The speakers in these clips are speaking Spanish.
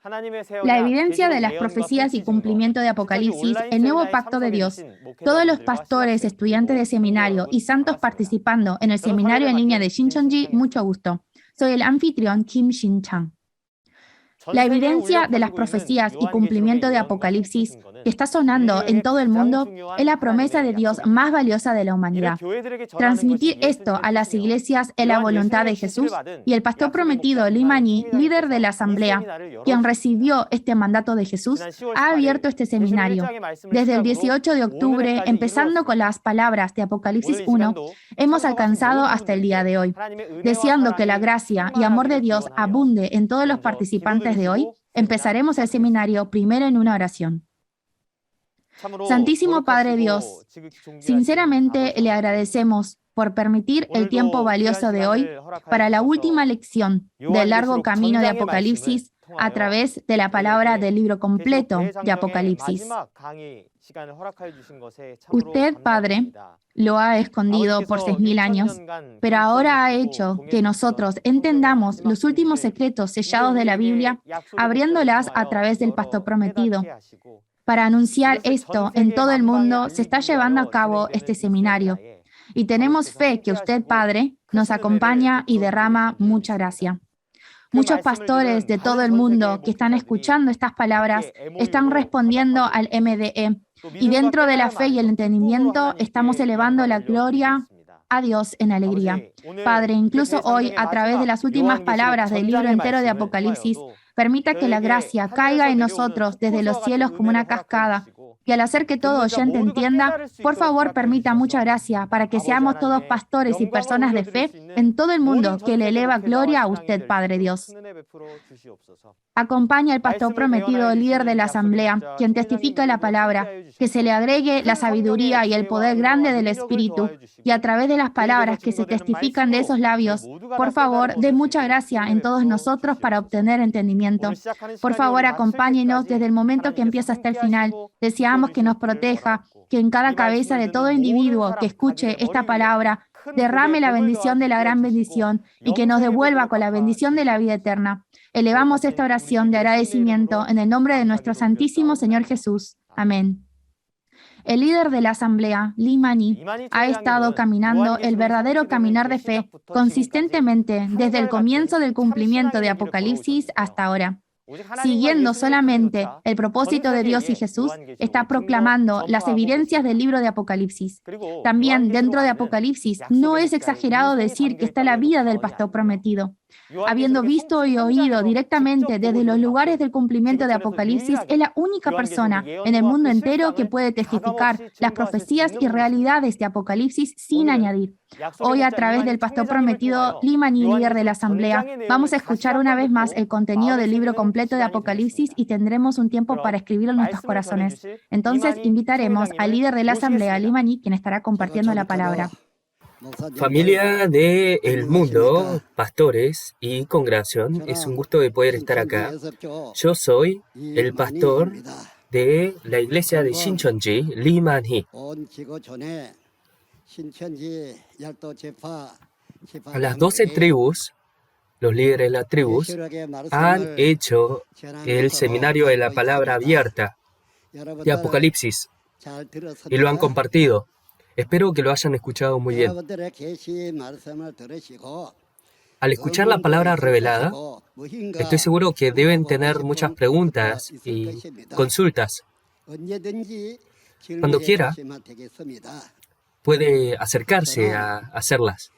La evidencia de las profecías y cumplimiento de Apocalipsis, el nuevo pacto de Dios. Todos los pastores, estudiantes de seminario y santos participando en el seminario en línea de Shincheonji, mucho gusto. Soy el anfitrión Kim Shin-chang. La evidencia de las profecías y cumplimiento de Apocalipsis que está sonando en todo el mundo es la promesa de Dios más valiosa de la humanidad. Transmitir esto a las iglesias es la voluntad de Jesús y el pastor prometido Lee Man-hee, líder de la asamblea, quien recibió este mandato de Jesús, ha abierto este seminario. Desde el 18 de octubre, empezando con las palabras de Apocalipsis 1, hemos alcanzado hasta el día de hoy. Deseando que la gracia y amor de Dios abunde en todos los participantes de hoy, empezaremos el seminario primero en una oración. Santísimo Padre Dios, sinceramente le agradecemos por permitir el tiempo valioso de hoy para la última lección del largo camino de Apocalipsis a través de la palabra del libro completo de Apocalipsis. Usted, Padre, lo ha escondido por 6.000 años, pero ahora ha hecho que nosotros entendamos los últimos secretos sellados de la Biblia, abriéndolas a través del pastor prometido. Para anunciar esto en todo el mundo se está llevando a cabo este seminario y tenemos fe que usted, Padre, nos acompaña y derrama mucha gracia. Muchos pastores de todo el mundo que están escuchando estas palabras están respondiendo al MDE y dentro de la fe y el entendimiento estamos elevando la gloria a Dios en alegría. Padre, incluso hoy, a través de las últimas palabras del libro entero de Apocalipsis, permita que la gracia caiga en nosotros desde los cielos como una cascada. Y al hacer que todo oyente entienda, por favor permita mucha gracia para que seamos todos pastores y personas de fe en todo el mundo que le eleva gloria a usted, Padre Dios. Acompaña al pastor prometido, líder de la asamblea, quien testifica la palabra, que se le agregue la sabiduría y el poder grande del Espíritu, y a través de las palabras que se testifican de esos labios, por favor, dé mucha gracia en todos nosotros para obtener entendimiento. Por favor, acompáñenos desde el momento que empieza hasta el final. Deseamos que nos proteja, que en cada cabeza de todo individuo que escuche esta palabra derrame la bendición de la gran bendición y que nos devuelva con la bendición de la vida eterna. Elevamos esta oración de agradecimiento en el nombre de nuestro Santísimo Señor Jesús. Amén. El líder de la asamblea, Lee Man-hee, ha estado caminando el verdadero caminar de fe consistentemente desde el comienzo del cumplimiento de Apocalipsis hasta ahora. Siguiendo solamente el propósito de Dios y Jesús, está proclamando las evidencias del libro de Apocalipsis. También dentro de Apocalipsis no es exagerado decir que está la vida del pastor prometido. Habiendo visto y oído directamente desde los lugares del cumplimiento de Apocalipsis, es la única persona en el mundo entero que puede testificar las profecías y realidades de Apocalipsis sin añadir. Hoy, a través del pastor prometido Lee Man-hee, líder de la asamblea, vamos a escuchar una vez más el contenido del libro completo de Apocalipsis y tendremos un tiempo para escribirlo en nuestros corazones. Entonces, invitaremos al líder de la asamblea, Lee Man-hee, quien estará compartiendo la palabra. Familia del mundo, pastores y congregación, es un gusto de poder estar acá. Yo soy el pastor de la iglesia de Shincheonji, Lee Man-hee. A las 12 tribus, los líderes de las tribus, han hecho el seminario de la palabra abierta de Apocalipsis y lo han compartido. Espero que lo hayan escuchado muy bien. Al escuchar la palabra revelada, estoy seguro que deben tener muchas preguntas y consultas. Cuando quiera, puede acercarse a hacerlas.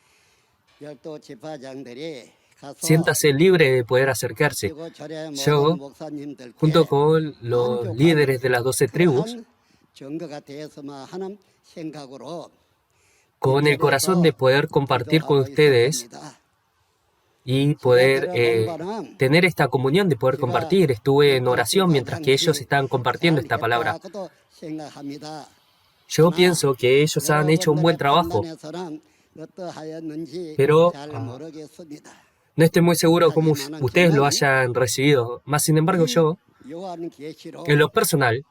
Siéntase libre de poder acercarse. Yo, junto con los líderes de las 12 tribus, con el corazón de poder compartir con ustedes y poder tener esta comunión de poder compartir. Estuve en oración mientras que ellos estaban compartiendo esta palabra. Yo pienso que ellos han hecho un buen trabajo, pero no estoy muy seguro cómo ustedes lo hayan recibido. Más sin embargo, yo, en lo personal,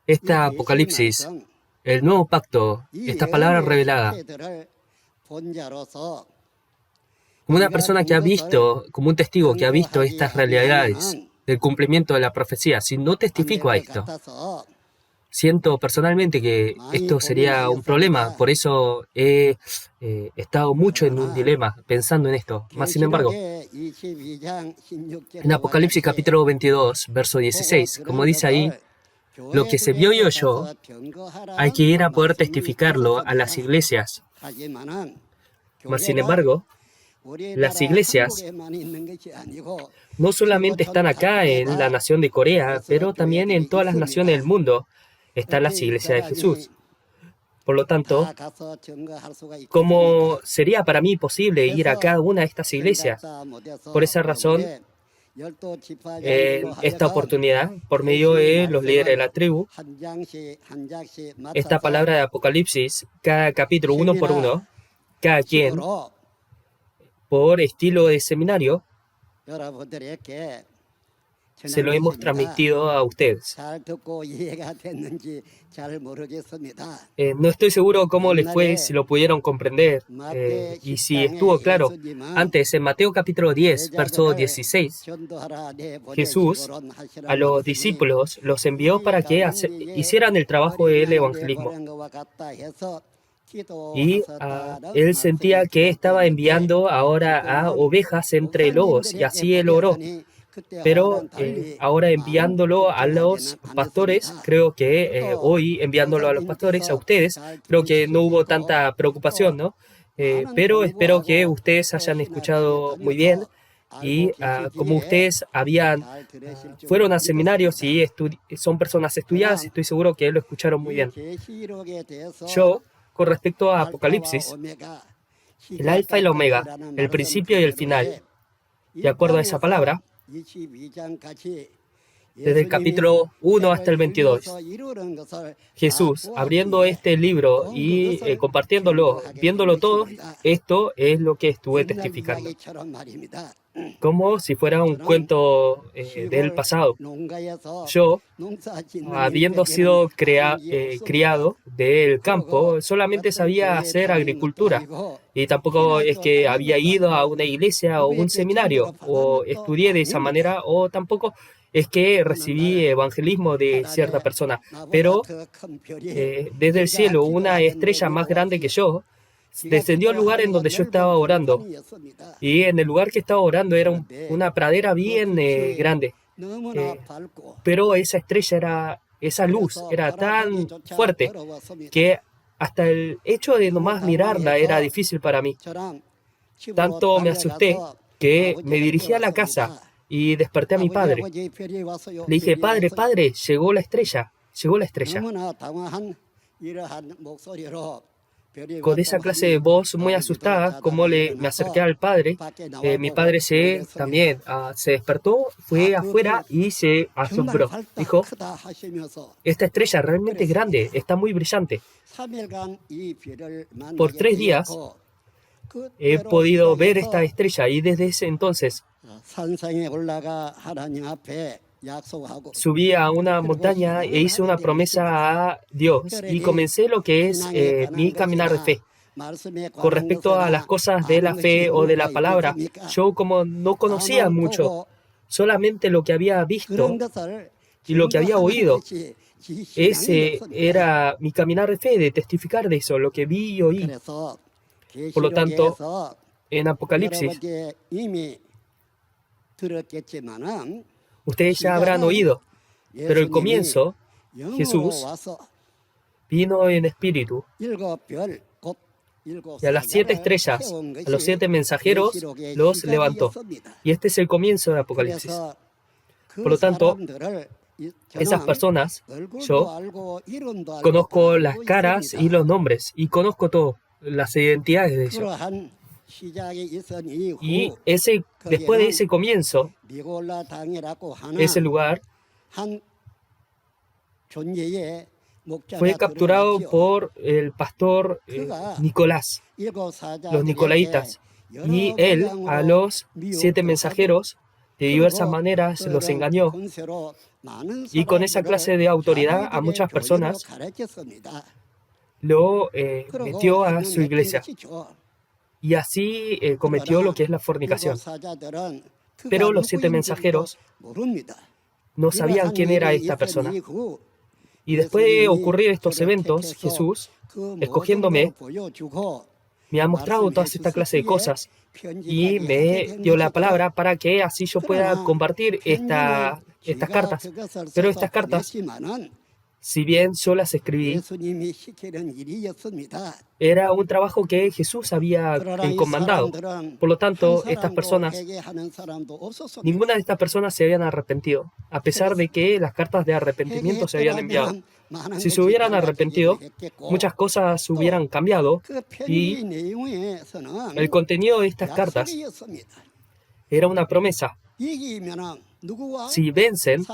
esta Apocalipsis, el nuevo pacto, esta palabra revelada, como como una persona que ha visto, como un testigo que ha visto estas realidades del cumplimiento de la profecía, si no testifico a esto, siento personalmente que esto sería un problema. Por eso he estado mucho en un dilema pensando en esto. Mas, sin embargo, en Apocalipsis capítulo 22, verso 16, como dice ahí, lo que se vio y oyó, hay que ir a poder testificarlo a las iglesias. Mas, sin embargo, las iglesias no solamente están acá en la nación de Corea, pero también en todas las naciones del mundo están las iglesias de Jesús. Por lo tanto, ¿cómo sería para mí posible ir a cada una de estas iglesias? Por esa razón, esta oportunidad, por medio de los líderes de la tribu, esta palabra de Apocalipsis, cada capítulo uno por uno, cada quien, por estilo de seminario, se lo hemos transmitido a ustedes. No estoy seguro cómo les fue, si lo pudieron comprender y si estuvo claro. Antes, en Mateo capítulo 10, verso 16, Jesús a los discípulos los envió para que hicieran el trabajo del evangelismo. Y él sentía que estaba enviando ahora a ovejas entre lobos, y así él oró. Pero ahora enviándolo a los pastores, creo que hoy enviándolo a los pastores, a ustedes, creo que no hubo tanta preocupación, ¿no? Pero espero que ustedes hayan escuchado muy bien y como ustedes fueron a seminarios y son personas estudiadas, estoy seguro que lo escucharon muy bien. Yo, con respecto a Apocalipsis, el alfa y la omega, el principio y el final, de acuerdo a esa palabra, desde el capítulo 1 hasta el 22, Jesús, abriendo este libro y compartiéndolo, viéndolo todo, esto es lo que estuve testificando. Como si fuera un cuento del pasado. Yo, habiendo sido criado del campo, solamente sabía hacer agricultura. Y tampoco es que había ido a una iglesia o un seminario, o estudié de esa manera, o tampoco es que recibí evangelismo de cierta persona. Pero desde el cielo, una estrella más grande que yo descendió al lugar en donde yo estaba orando. Y en el lugar que estaba orando era una pradera bien grande. Pero esa estrella esa luz era tan fuerte que hasta el hecho de nomás mirarla era difícil para mí. Tanto me asusté que me dirigí a la casa y desperté a mi padre. Le dije, padre, llegó la estrella. Con esa clase de voz muy asustada, como me acerqué al padre, mi padre también se despertó, fue afuera y se asombró. Dijo, esta estrella realmente es grande, está muy brillante. Por 3 días he podido ver esta estrella y desde ese entonces subí a una montaña e hice una promesa a Dios y comencé lo que es mi caminar de fe. Con respecto a las cosas de la fe o de la palabra, yo como no conocía mucho, solamente lo que había visto y lo que había oído, ese era mi caminar de fe, de testificar de eso, lo que vi y oí. Por lo tanto, en Apocalipsis, ustedes ya habrán oído, pero el comienzo, Jesús vino en espíritu y a las 7 estrellas, a los 7 mensajeros, los levantó. Y este es el comienzo de Apocalipsis. Por lo tanto, esas personas, yo conozco las caras y los nombres y conozco todo, las identidades de ellos. Y después de ese comienzo, ese lugar fue capturado por el pastor Nicolás, los nicolaitas, y él a los 7 mensajeros de diversas maneras los engañó, y con esa clase de autoridad a muchas personas lo metió a su iglesia. y así cometió lo que es la fornicación. Pero los 7 mensajeros no sabían quién era esta persona. Y después de ocurrir estos eventos, Jesús, escogiéndome, me ha mostrado toda esta clase de cosas y me dio la palabra para que así yo pueda compartir estas cartas. Pero estas cartas, si bien yo las escribí, era un trabajo que Jesús había encomendado. Por lo tanto, estas personas, ninguna de estas personas se habían arrepentido, a pesar de que las cartas de arrepentimiento se habían enviado. Si se hubieran arrepentido, muchas cosas hubieran cambiado y el contenido de estas cartas era una promesa. Si vencen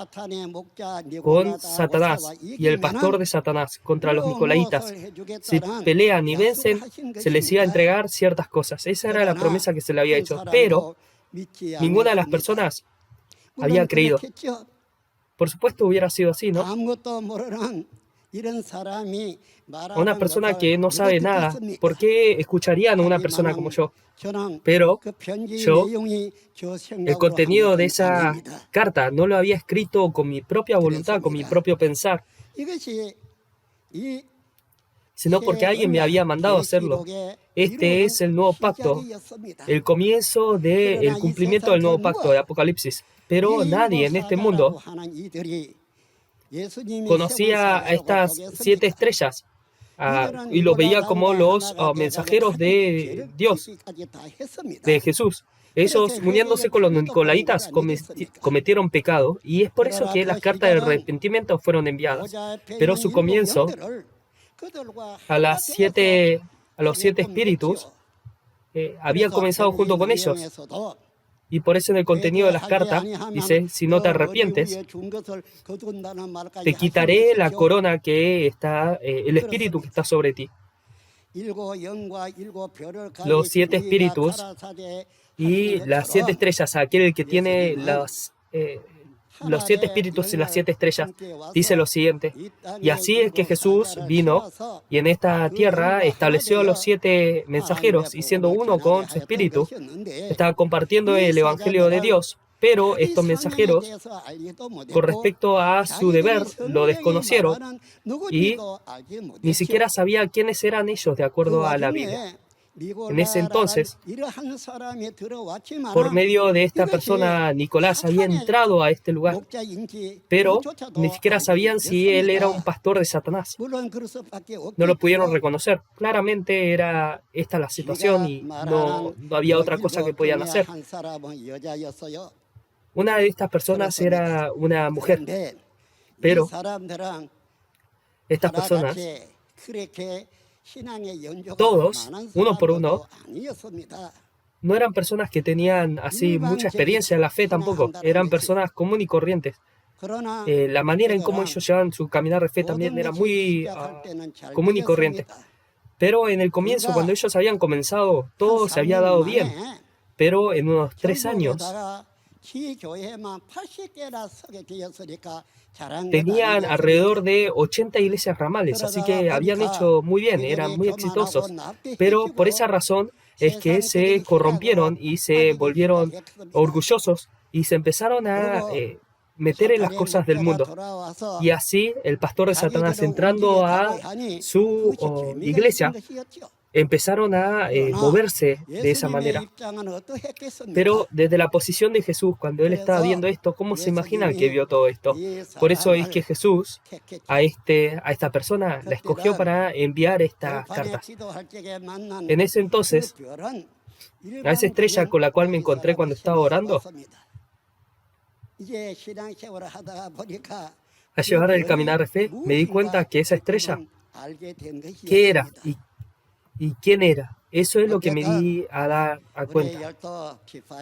con Satanás y el pastor de Satanás contra los nicolaitas, si pelean y vencen, se les iba a entregar ciertas cosas. Esa era la promesa que se le había hecho. Pero ninguna de las personas había creído. Por supuesto hubiera sido así, ¿no? Una persona que no sabe nada, ¿por qué escucharían a una persona como yo? Pero yo, el contenido de esa carta no lo había escrito con mi propia voluntad, con mi propio pensar, sino porque alguien me había mandado hacerlo. Este es el nuevo pacto, el comienzo del cumplimiento del nuevo pacto de Apocalipsis. Pero nadie en este mundo conocía a estas 7 estrellas y los veía como los mensajeros de Dios, de Jesús. Ellos, uniéndose con los nicolaitas, cometieron pecado y es por eso que las cartas de arrepentimiento fueron enviadas. Pero su comienzo, a los 7 espíritus, había comenzado junto con ellos. Y por eso en el contenido de las cartas dice, si no te arrepientes, te quitaré la corona que está, el espíritu que está sobre ti. Los 7 espíritus y las 7 estrellas, aquel que tiene los 7 espíritus y las 7 estrellas, dice lo siguiente: y así es que Jesús vino y en esta tierra estableció a los 7 mensajeros y siendo uno con su espíritu, estaba compartiendo el evangelio de Dios. Pero estos mensajeros, con respecto a su deber, lo desconocieron y ni siquiera sabía quiénes eran ellos de acuerdo a la Biblia. En ese entonces, por medio de esta persona, Nicolás había entrado a este lugar, pero ni siquiera sabían si él era un pastor de Satanás. No lo pudieron reconocer. Claramente era esta la situación y no había otra cosa que podían hacer. Una de estas personas era una mujer, pero estas personas, todos, uno por uno, no eran personas que tenían así mucha experiencia en la fe tampoco. Eran personas comunes y corrientes. La manera en cómo ellos llevaban su caminar de fe también era muy común y corriente. Pero en el comienzo, cuando ellos habían comenzado, todo se había dado bien. Pero en unos 3 años, tenían alrededor de 80 iglesias ramales, así que habían hecho muy bien, eran muy exitosos. Pero por esa razón es que se corrompieron y se volvieron orgullosos y se empezaron a meter en las cosas del mundo. Y así el pastor de Satanás, entrando a su iglesia, empezaron a moverse de esa manera. Pero desde la posición de Jesús, cuando él estaba viendo esto, ¿cómo se imaginan que vio todo esto? Por eso es que Jesús a esta persona la escogió para enviar estas cartas. En ese entonces, a esa estrella con la cual me encontré cuando estaba orando, al llevar el caminar de fe, me di cuenta que esa estrella, ¿qué era? ¿Y quién era? Eso es lo que me di a dar a cuenta.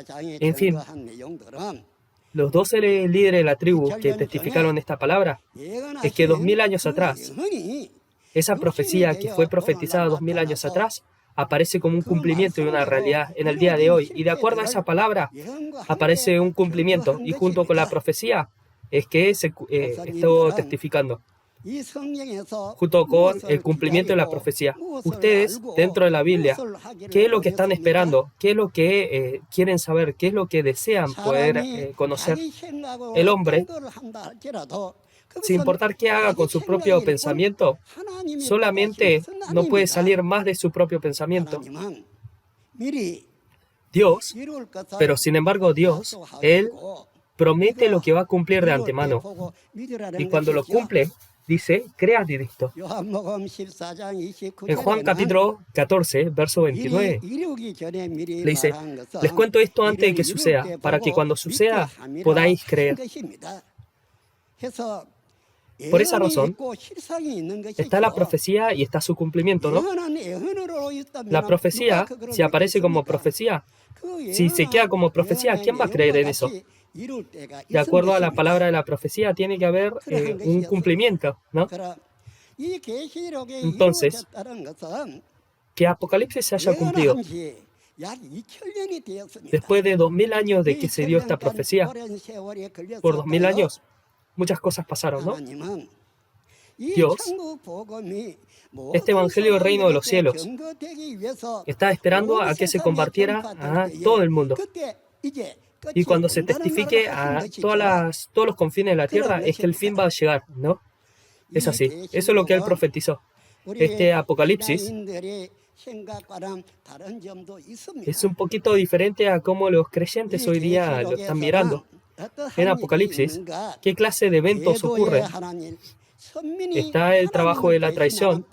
En fin, los 12 líderes de la tribu que testificaron esta palabra, es que 2000 años atrás, esa profecía que fue profetizada 2000 años atrás, aparece como un cumplimiento y una realidad en el día de hoy. Y de acuerdo a esa palabra, aparece un cumplimiento. Y junto con la profecía, es que estoy testificando. junto con el cumplimiento de la profecía. Ustedes, dentro de la Biblia, ¿qué es lo que están esperando? ¿Qué es lo que quieren saber? ¿Qué es lo que desean poder conocer? El hombre, sin importar qué haga con su propio pensamiento, solamente no puede salir más de su propio pensamiento. Dios, pero sin embargo Dios, Él promete lo que va a cumplir de antemano. Y cuando lo cumple, dice, cread en esto. En Juan capítulo 14, verso 29, le dice, les cuento esto antes de que suceda, para que cuando suceda podáis creer. Por esa razón, está la profecía y está su cumplimiento, ¿no? La profecía, si aparece como profecía, si se queda como profecía, ¿quién va a creer en eso? De acuerdo a la palabra de la profecía, tiene que haber un cumplimiento, ¿no? Entonces, que Apocalipsis se haya cumplido. Después de 2000 años de que se dio esta profecía, por 2000 años, muchas cosas pasaron, ¿no? Dios, este evangelio del reino de los cielos, está esperando a que se compartiera a todo el mundo. Y cuando se testifique a todos los confines de la tierra, es que el fin va a llegar, ¿no? Es así. Eso es lo que él profetizó. Este Apocalipsis es un poquito diferente a cómo los creyentes hoy día lo están mirando. En Apocalipsis, ¿qué clase de eventos ocurren? Está el trabajo de la traición,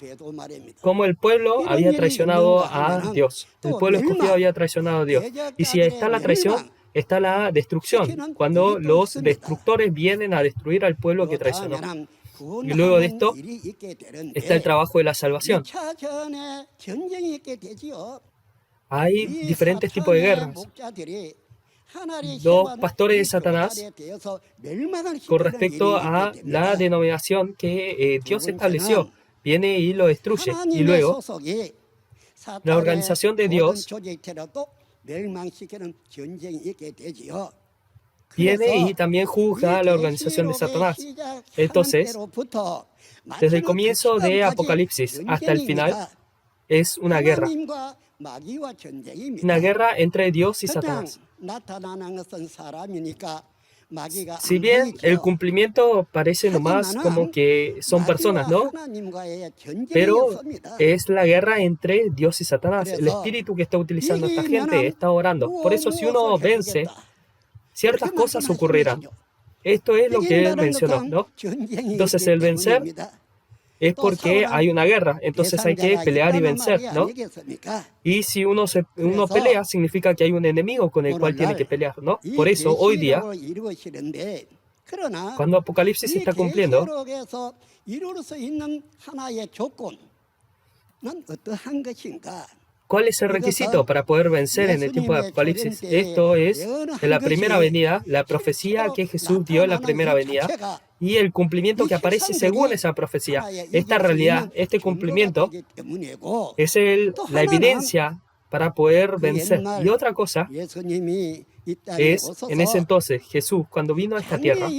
como el pueblo había traicionado a Dios. El pueblo escogido había traicionado a Dios. Y si está la traición, está la destrucción, cuando los destructores vienen a destruir al pueblo que traicionó. Y luego de esto está el trabajo de la salvación. Hay diferentes tipos de guerras. Los pastores de Satanás, con respecto a la denominación que Dios estableció, viene y lo destruye. Y luego, la organización de Dios viene y también juzga a la organización de Satanás. Entonces, desde el comienzo de Apocalipsis hasta el final, es una guerra. Una guerra entre Dios y Satanás. Si bien el cumplimiento parece nomás como que son personas, ¿no? Pero es la guerra entre Dios y Satanás. El espíritu que está utilizando esta gente está orando. Por eso si uno vence, ciertas cosas ocurrirán. Esto es lo que él mencionó, ¿no? Entonces el vencer es porque hay una guerra, entonces hay que pelear y vencer, ¿no? Y si uno pelea, significa que hay un enemigo con el cual tiene que pelear, ¿no? Por eso, hoy día, cuando Apocalipsis se está cumpliendo, ¿cuál es el requisito para poder vencer en el tiempo de Apocalipsis? Esto es en la primera venida, la profecía que Jesús dio en la primera venida y el cumplimiento que aparece según esa profecía. Esta realidad, este cumplimiento es la evidencia para poder vencer. Y otra cosa es, en ese entonces, Jesús, cuando vino a esta tierra,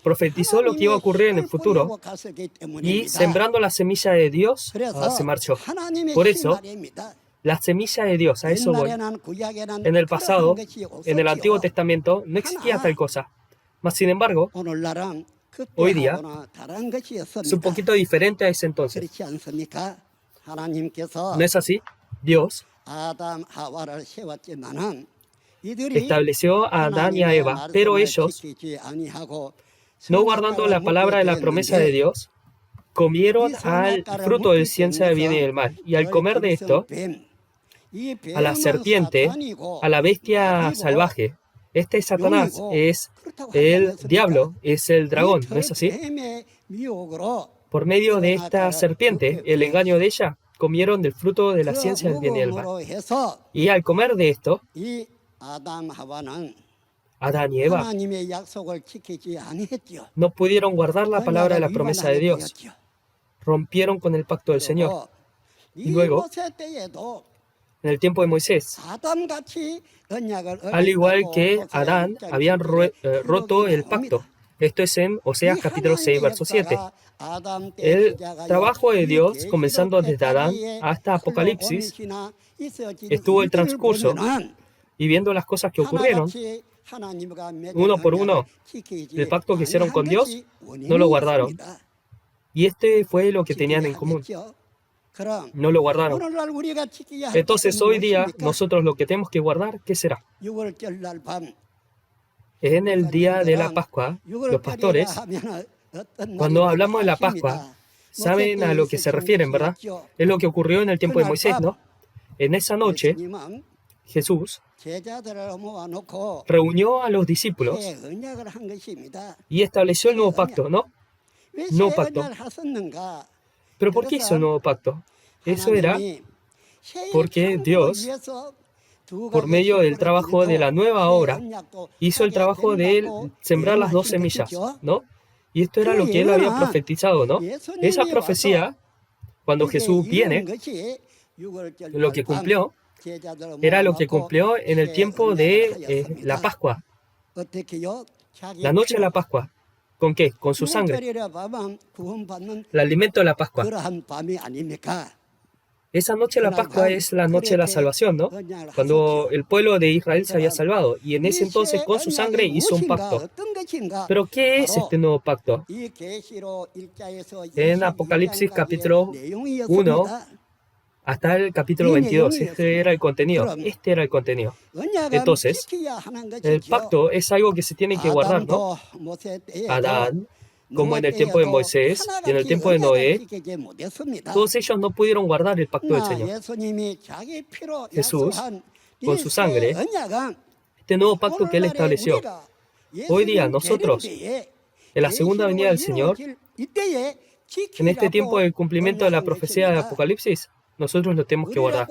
profetizó lo que iba a ocurrir en el futuro y sembrando la semilla de Dios se marchó. Por eso, la semilla de Dios, a eso voy. En el pasado, en el Antiguo Testamento, no existía tal cosa. Mas, sin embargo, hoy día es un poquito diferente a ese entonces. ¿No es así? Dios estableció a Adán y a Eva, pero ellos, no guardando la palabra de la promesa de Dios, comieron al fruto de ciencia del bien y del mal. Y al comer de esto, a la serpiente, a la bestia salvaje, este Satanás es el diablo, es el dragón, ¿no es así? Por medio de esta serpiente, el engaño de ella, comieron del fruto de la ciencia del bien y del mal. Y al comer de esto, Adán y Eva no pudieron guardar la palabra de la promesa de Dios. Rompieron con el pacto del Señor. Y luego, en el tiempo de Moisés, al igual que Adán, habían roto el pacto. Esto es en Oseas capítulo 6, verso 7. El trabajo de Dios, comenzando desde Adán hasta Apocalipsis, estuvo el transcurso y viendo las cosas que ocurrieron, uno por uno, el pacto que hicieron con Dios, no lo guardaron. Y este fue lo que tenían en común. No lo guardaron. Entonces hoy día, nosotros lo que tenemos que guardar, ¿qué será? En el día de la Pascua, los pastores, cuando hablamos de la Pascua, saben a lo que se refieren, ¿verdad? Es lo que ocurrió en el tiempo de Moisés, ¿no? En esa noche, Jesús reunió a los discípulos y estableció el nuevo pacto, ¿no? Nuevo pacto. ¿Pero por qué hizo el nuevo pacto? Eso era porque Dios, por medio del trabajo de la nueva obra, hizo el trabajo de sembrar las 2 semillas, ¿no? Y esto era lo que él había profetizado, ¿no? Esa profecía, cuando Jesús viene, lo que cumplió, era lo que cumplió en el tiempo de la Pascua, la noche de la Pascua. ¿Con qué? Con su sangre. El alimento de la Pascua. Esa noche de la Pascua es la noche de la salvación, ¿no? Cuando el pueblo de Israel se había salvado. Y en ese entonces con su sangre hizo un pacto. ¿Pero qué es este nuevo pacto? En Apocalipsis capítulo 1 hasta el capítulo 22. Este era el contenido. Entonces, el pacto es algo que se tiene que guardar, ¿no? Adán, como en el tiempo de Moisés y en el tiempo de Noé, todos ellos no pudieron guardar el pacto del Señor. Jesús, con su sangre, este nuevo pacto que Él estableció. Hoy día nosotros, en la segunda venida del Señor, en este tiempo del cumplimiento de la profecía de Apocalipsis, nosotros lo tenemos que guardar.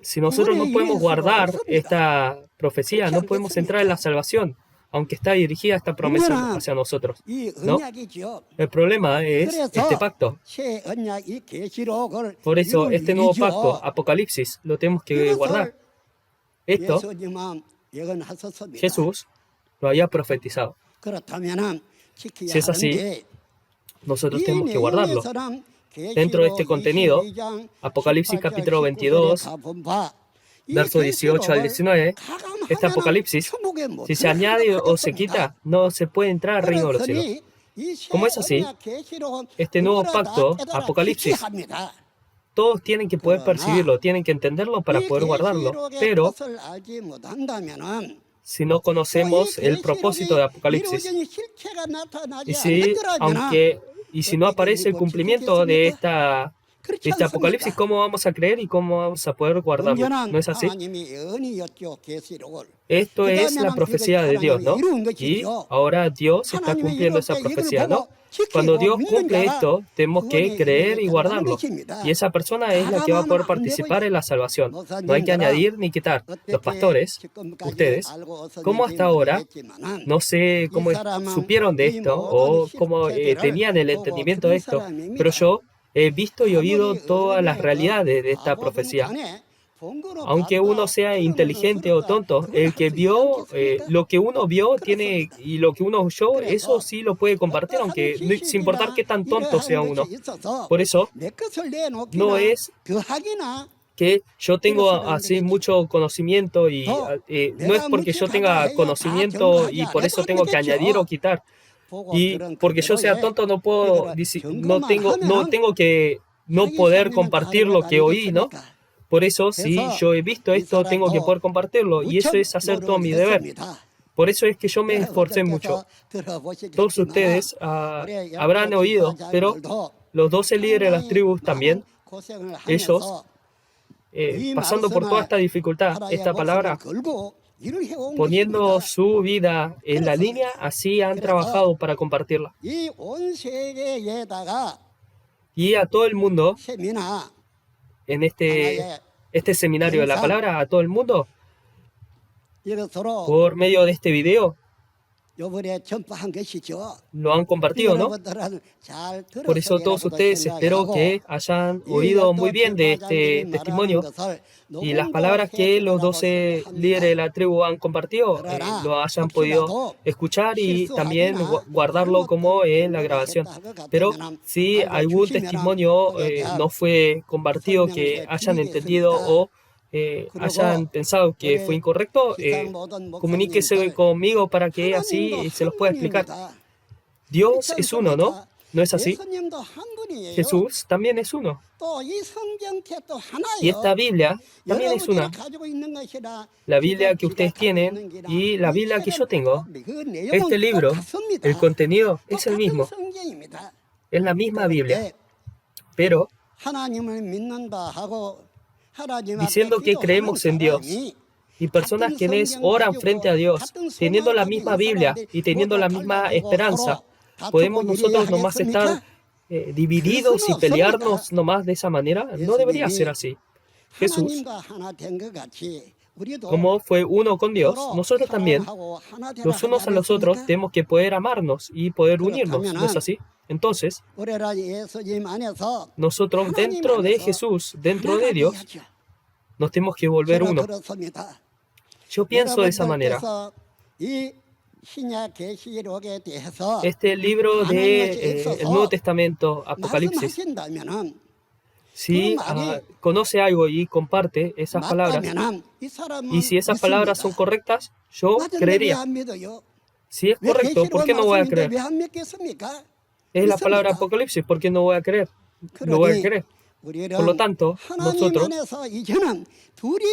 Si nosotros no podemos guardar esta profecía, no podemos entrar en la salvación, aunque está dirigida esta promesa hacia nosotros, ¿no? El problema es este pacto. Por eso, este nuevo pacto, Apocalipsis, lo tenemos que guardar. Esto, Jesús lo había profetizado. Si es así, nosotros tenemos que guardarlo. Dentro de este contenido, Apocalipsis capítulo 22, verso 18 al 19, este Apocalipsis, si se añade o se quita, no se puede entrar al reino de los cielos. Como es así, este nuevo pacto, Apocalipsis, todos tienen que poder percibirlo, tienen que entenderlo para poder guardarlo. Pero si no conocemos el propósito de Apocalipsis, y si no aparece el cumplimiento de este Apocalipsis, ¿cómo vamos a creer y cómo vamos a poder guardarlo? ¿No es así? Esto es la profecía de Dios, ¿no? Y ahora Dios está cumpliendo esa profecía, ¿no? Cuando Dios cumple esto, tenemos que creer y guardarlo. Y esa persona es la que va a poder participar en la salvación. No hay que añadir ni quitar. Los pastores, ustedes, ¿cómo hasta ahora, no sé cómo supieron de esto o cómo tenían el entendimiento de esto, pero yo he visto y oído todas las realidades de esta profecía. Aunque uno sea inteligente o tonto, el que vio, lo que uno vio tiene y lo que uno oyó, eso sí lo puede compartir, aunque sin importar qué tan tonto sea uno. Por eso, no es que yo tengo así mucho conocimiento y no es porque yo tenga conocimiento y por eso tengo que añadir o quitar. Y porque yo sea tonto no tengo que no poder compartir lo que oí, ¿no? Por eso, si yo he visto esto, tengo que poder compartirlo. Y eso es hacer todo mi deber. Por eso es que yo me esforcé mucho. Todos ustedes habrán oído, pero los 12 líderes de las tribus también, ellos, pasando por toda esta dificultad, esta palabra, poniendo su vida en la línea, así han trabajado para compartirla. Y a todo el mundo, en este seminario de la palabra, a todo el mundo, por medio de este video, lo han compartido, ¿no? Por eso todos ustedes espero que hayan oído muy bien de este testimonio y las palabras que los 12 líderes de la tribu han compartido, lo hayan podido escuchar y también guardarlo como en la grabación. Pero si algún testimonio no fue compartido, que hayan entendido o hayan pensado que fue incorrecto, comuníquese conmigo para que así se los pueda explicar. Dios es uno, ¿no? ¿No es así? Jesús también es uno. Y esta Biblia también es una. La Biblia que ustedes tienen y la Biblia que yo tengo. Este libro, el contenido es el mismo. Es la misma Biblia. Pero diciendo que creemos en Dios y personas quienes oran frente a Dios, teniendo la misma Biblia y teniendo la misma esperanza, ¿podemos nosotros nomás estar divididos y pelearnos nomás de esa manera? No debería ser así. Jesús, como fue uno con Dios, nosotros también, los unos a los otros, tenemos que poder amarnos y poder unirnos, ¿no es así? Entonces, nosotros dentro de Jesús, dentro de Dios, nos tenemos que volver uno. Yo pienso de esa manera. Este libro del Nuevo Testamento, Apocalipsis, si conoce algo y comparte esas palabras, y si esas palabras son correctas, yo creería. Si es correcto, ¿por qué no voy a creer? Es la palabra Apocalipsis, ¿por qué no voy a creer? Lo voy a creer. Por lo tanto, nosotros,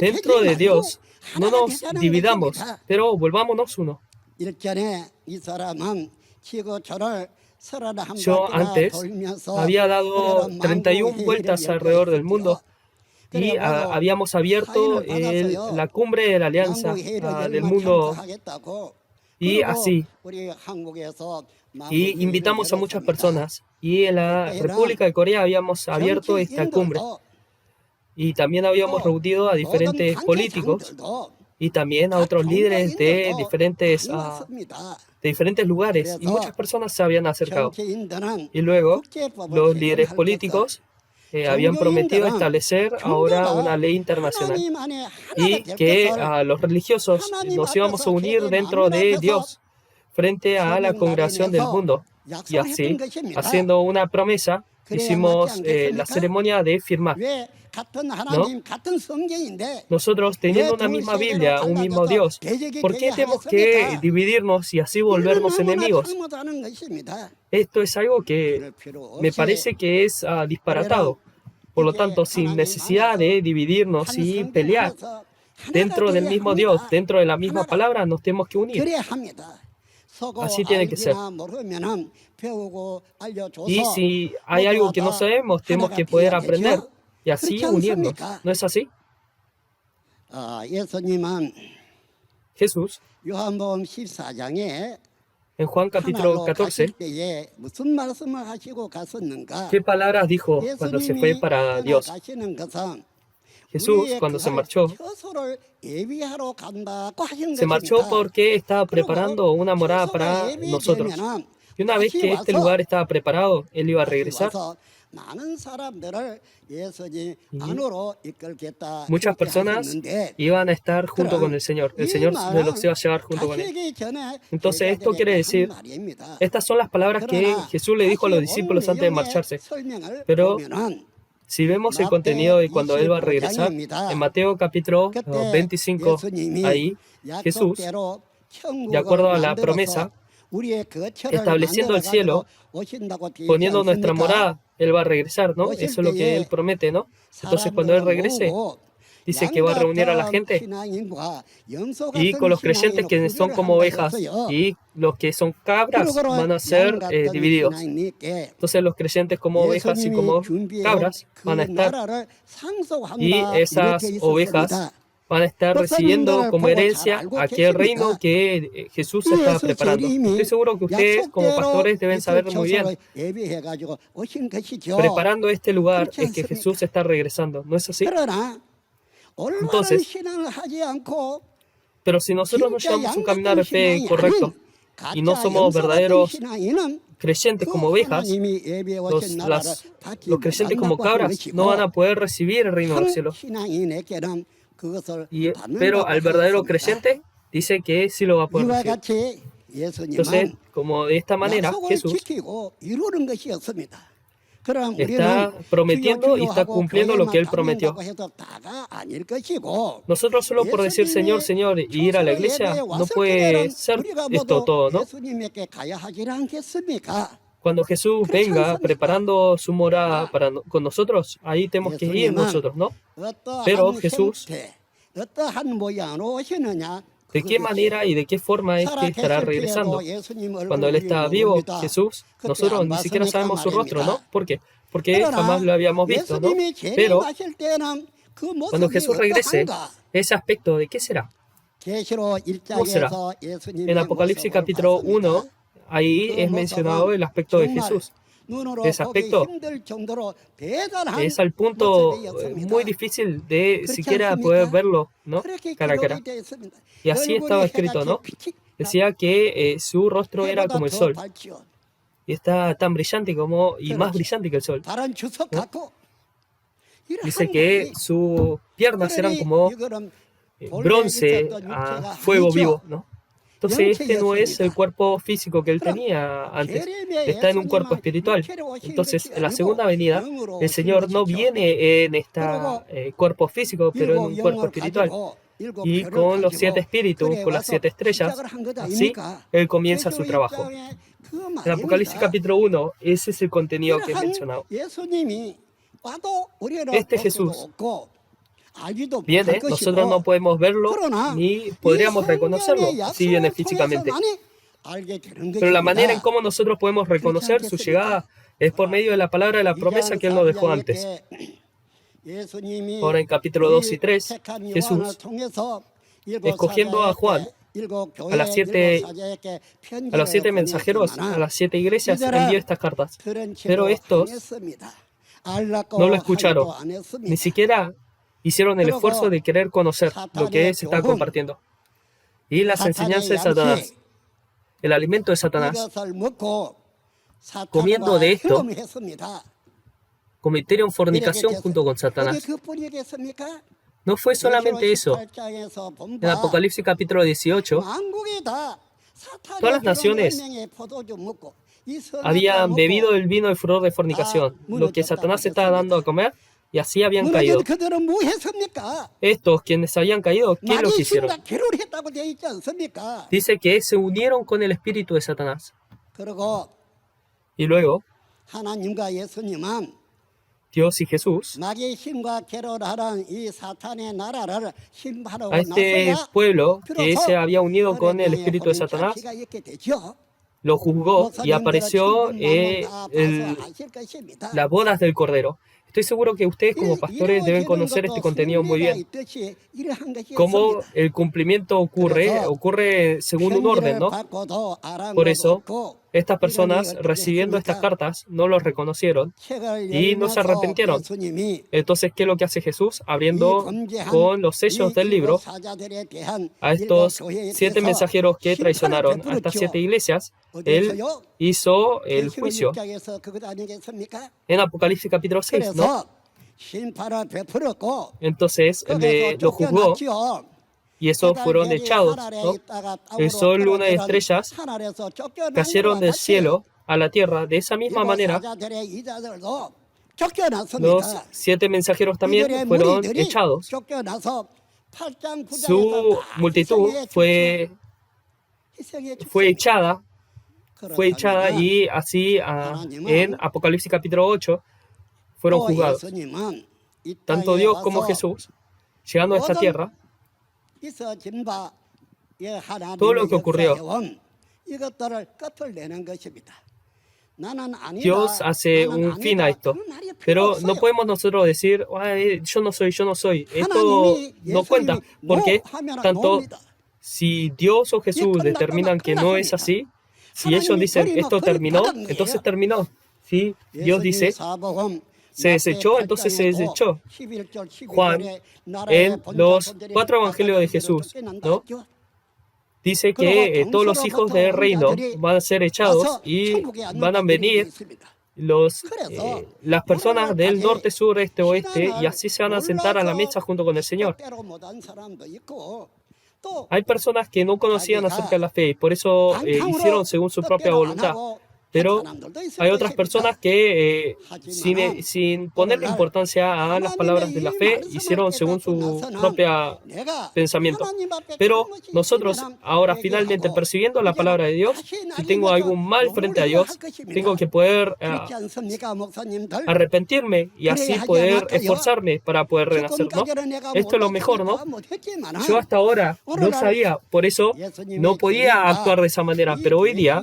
dentro de Dios, no nos dividamos, pero volvámonos uno. Yo antes había dado 31 vueltas alrededor del mundo y habíamos abierto la cumbre de la alianza del mundo y así. Y invitamos a muchas personas. Y en la República de Corea habíamos abierto esta cumbre. Y también habíamos reunido a diferentes políticos y también a otros líderes de diferentes lugares. Y muchas personas se habían acercado. Y luego los líderes políticos habían prometido establecer ahora una ley internacional. Y que los religiosos nos íbamos a unir dentro de Dios frente a la congregación del mundo. Y así, haciendo una promesa, hicimos la ceremonia de firmar. ¿No? Nosotros, teniendo una misma Biblia, un mismo Dios, ¿por qué tenemos que dividirnos y así volvernos enemigos? Esto es algo que me parece que es disparatado. Por lo tanto, sin necesidad de dividirnos y pelear, dentro del mismo Dios, dentro de la misma palabra, nos tenemos que unir. Así tiene que ser. Y si hay algo que no sabemos, tenemos que poder aprender y así unirnos. ¿No es así? Jesús, en Juan capítulo 14, ¿qué palabras dijo cuando se fue para Dios? Jesús, cuando se marchó porque estaba preparando una morada para nosotros. Y una vez que este lugar estaba preparado, Él iba a regresar. Muchas personas iban a estar junto con el Señor. El Señor se los iba a llevar junto con Él. Entonces, esto quiere decir, estas son las palabras que Jesús le dijo a los discípulos antes de marcharse. Pero si vemos el contenido de cuando Él va a regresar, en Mateo capítulo 25, ahí Jesús, de acuerdo a la promesa, estableciendo el cielo, poniendo nuestra morada, Él va a regresar, ¿no? Eso es lo que Él promete, ¿no? Entonces, cuando Él regrese, dice que va a reunir a la gente y con los creyentes que son como ovejas y los que son cabras van a ser divididos. Entonces los creyentes como ovejas y como cabras van a estar y esas ovejas van a estar recibiendo como herencia aquel reino que Jesús está preparando. Estoy seguro que ustedes como pastores deben saber muy bien. Preparando este lugar es que Jesús está regresando, ¿no es así? Entonces, pero si nosotros no llevamos un caminar de fe correcto, y no somos verdaderos creyentes como ovejas, los creyentes como cabras, no van a poder recibir el reino del cielo. Pero al verdadero creyente dice que sí lo va a poder recibir. Entonces, como de esta manera, Jesús está prometiendo y está cumpliendo lo que Él prometió. Nosotros solo por decir Señor, Señor y ir a la iglesia, no puede ser esto todo, ¿no? Cuando Jesús venga preparando su morada con nosotros, ahí tenemos que ir nosotros, ¿no? Pero Jesús, ¿de qué manera y de qué forma es que estará regresando? Cuando Él está vivo, Jesús, nosotros ni siquiera sabemos su rostro, ¿no? ¿Por qué? Porque jamás lo habíamos visto, ¿no? Pero cuando Jesús regrese, ese aspecto, ¿de qué será? ¿Cómo será? En Apocalipsis capítulo 1, ahí es mencionado el aspecto de Jesús. Ese aspecto es al punto muy difícil de siquiera poder verlo, ¿no? Cara a cara. Y así estaba escrito, ¿no? Decía que su rostro era como el sol. Y está tan brillante y más brillante que el sol, ¿no? Dice que sus piernas eran como bronce a fuego vivo, ¿no? Entonces este no es el cuerpo físico que él tenía antes, está en un cuerpo espiritual. Entonces en la segunda venida el Señor no viene en este cuerpo físico, pero en un cuerpo espiritual. Y con los 7 espíritus, con las 7 estrellas, así Él comienza su trabajo. En Apocalipsis capítulo 1, ese es el contenido que he mencionado. Este Jesús viene, nosotros no podemos verlo ni podríamos reconocerlo si viene físicamente. Pero la manera en cómo nosotros podemos reconocer su llegada es por medio de la palabra de la promesa que Él nos dejó antes. Ahora en capítulo 2 y 3, Jesús, escogiendo a Juan, a los 7 mensajeros, a las 7 iglesias, envió estas cartas. Pero estos no lo escucharon, ni siquiera hicieron el esfuerzo de querer conocer lo que se está compartiendo. Y las enseñanzas de Satanás, el alimento de Satanás, comiendo de esto, cometieron fornicación junto con Satanás. No fue solamente eso. En Apocalipsis capítulo 18, todas las naciones habían bebido el vino del furor de fornicación, lo que Satanás estaba dando a comer, y así habían caído. Estos, quienes habían caído, ¿qué lo hicieron? Dice que se unieron con el espíritu de Satanás. Y luego, Dios y Jesús a este pueblo que se había unido con el espíritu de Satanás, lo juzgó y apareció las bodas del Cordero. Estoy seguro que ustedes como pastores deben conocer este contenido muy bien. Cómo el cumplimiento ocurre según un orden, ¿no? Por eso, estas personas recibiendo estas cartas no los reconocieron y no se arrepintieron. Entonces, ¿qué es lo que hace Jesús? Abriendo con los sellos del libro a estos 7 mensajeros que traicionaron a estas 7 iglesias, Él hizo el juicio. En Apocalipsis capítulo 6, ¿no? Entonces, lo juzgó y esos fueron echados, ¿no? El sol, luna y estrellas cayeron del cielo a la tierra. De esa misma manera, los 7 mensajeros también fueron echados. Su multitud fue echada y así en Apocalipsis capítulo 8 fueron juzgados. Tanto Dios como Jesús, llegando a esta tierra, todo lo que ocurrió, Dios hace un fin a esto. Pero no podemos nosotros decir, yo no soy. Esto no cuenta, porque tanto si Dios o Jesús determinan que no es así, si ellos dicen esto terminó, entonces terminó. Si Dios dice se desechó, entonces se desechó. Juan, en los 4 evangelios de Jesús, ¿no? dice que todos los hijos del reino van a ser echados y van a venir las personas del norte, sur, este, oeste, y así se van a sentar a la mesa junto con el Señor. Hay personas que no conocían acerca de la fe y por eso hicieron según su propia voluntad. Pero hay otras personas que, sin ponerle importancia a las palabras de la fe, hicieron según su propio pensamiento. Pero nosotros, ahora finalmente percibiendo la palabra de Dios, si tengo algún mal frente a Dios, tengo que poder arrepentirme y así poder esforzarme para poder renacer, ¿no? Esto es lo mejor, ¿no? Yo hasta ahora no sabía, por eso no podía actuar de esa manera, pero hoy día,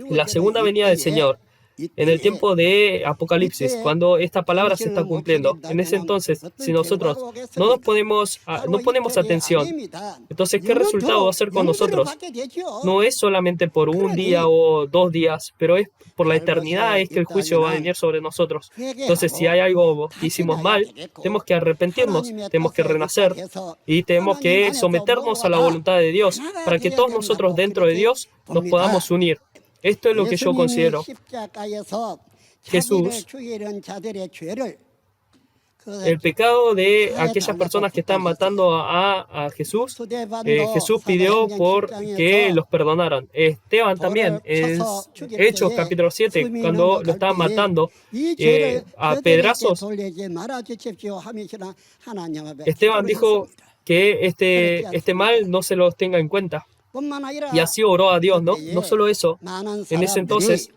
la segunda venida del Señor, en el tiempo de Apocalipsis, cuando esta palabra se está cumpliendo, en ese entonces, si nosotros no ponemos atención, entonces, ¿qué resultado va a ser con nosotros? No es solamente por un día o 2 días, pero es por la eternidad es que el juicio va a venir sobre nosotros. Entonces, si hay algo que hicimos mal, tenemos que arrepentirnos, tenemos que renacer y tenemos que someternos a la voluntad de Dios para que todos nosotros dentro de Dios nos podamos unir. Esto es lo que yo considero. Jesús, el pecado de aquellas personas que están matando a Jesús, Jesús pidió por que los perdonaran. Esteban también, en Hechos capítulo 7, cuando lo estaban matando a pedrazos, Esteban dijo que este mal no se los tenga en cuenta. Y así oró a Dios, ¿no? No solo eso. En ese entonces,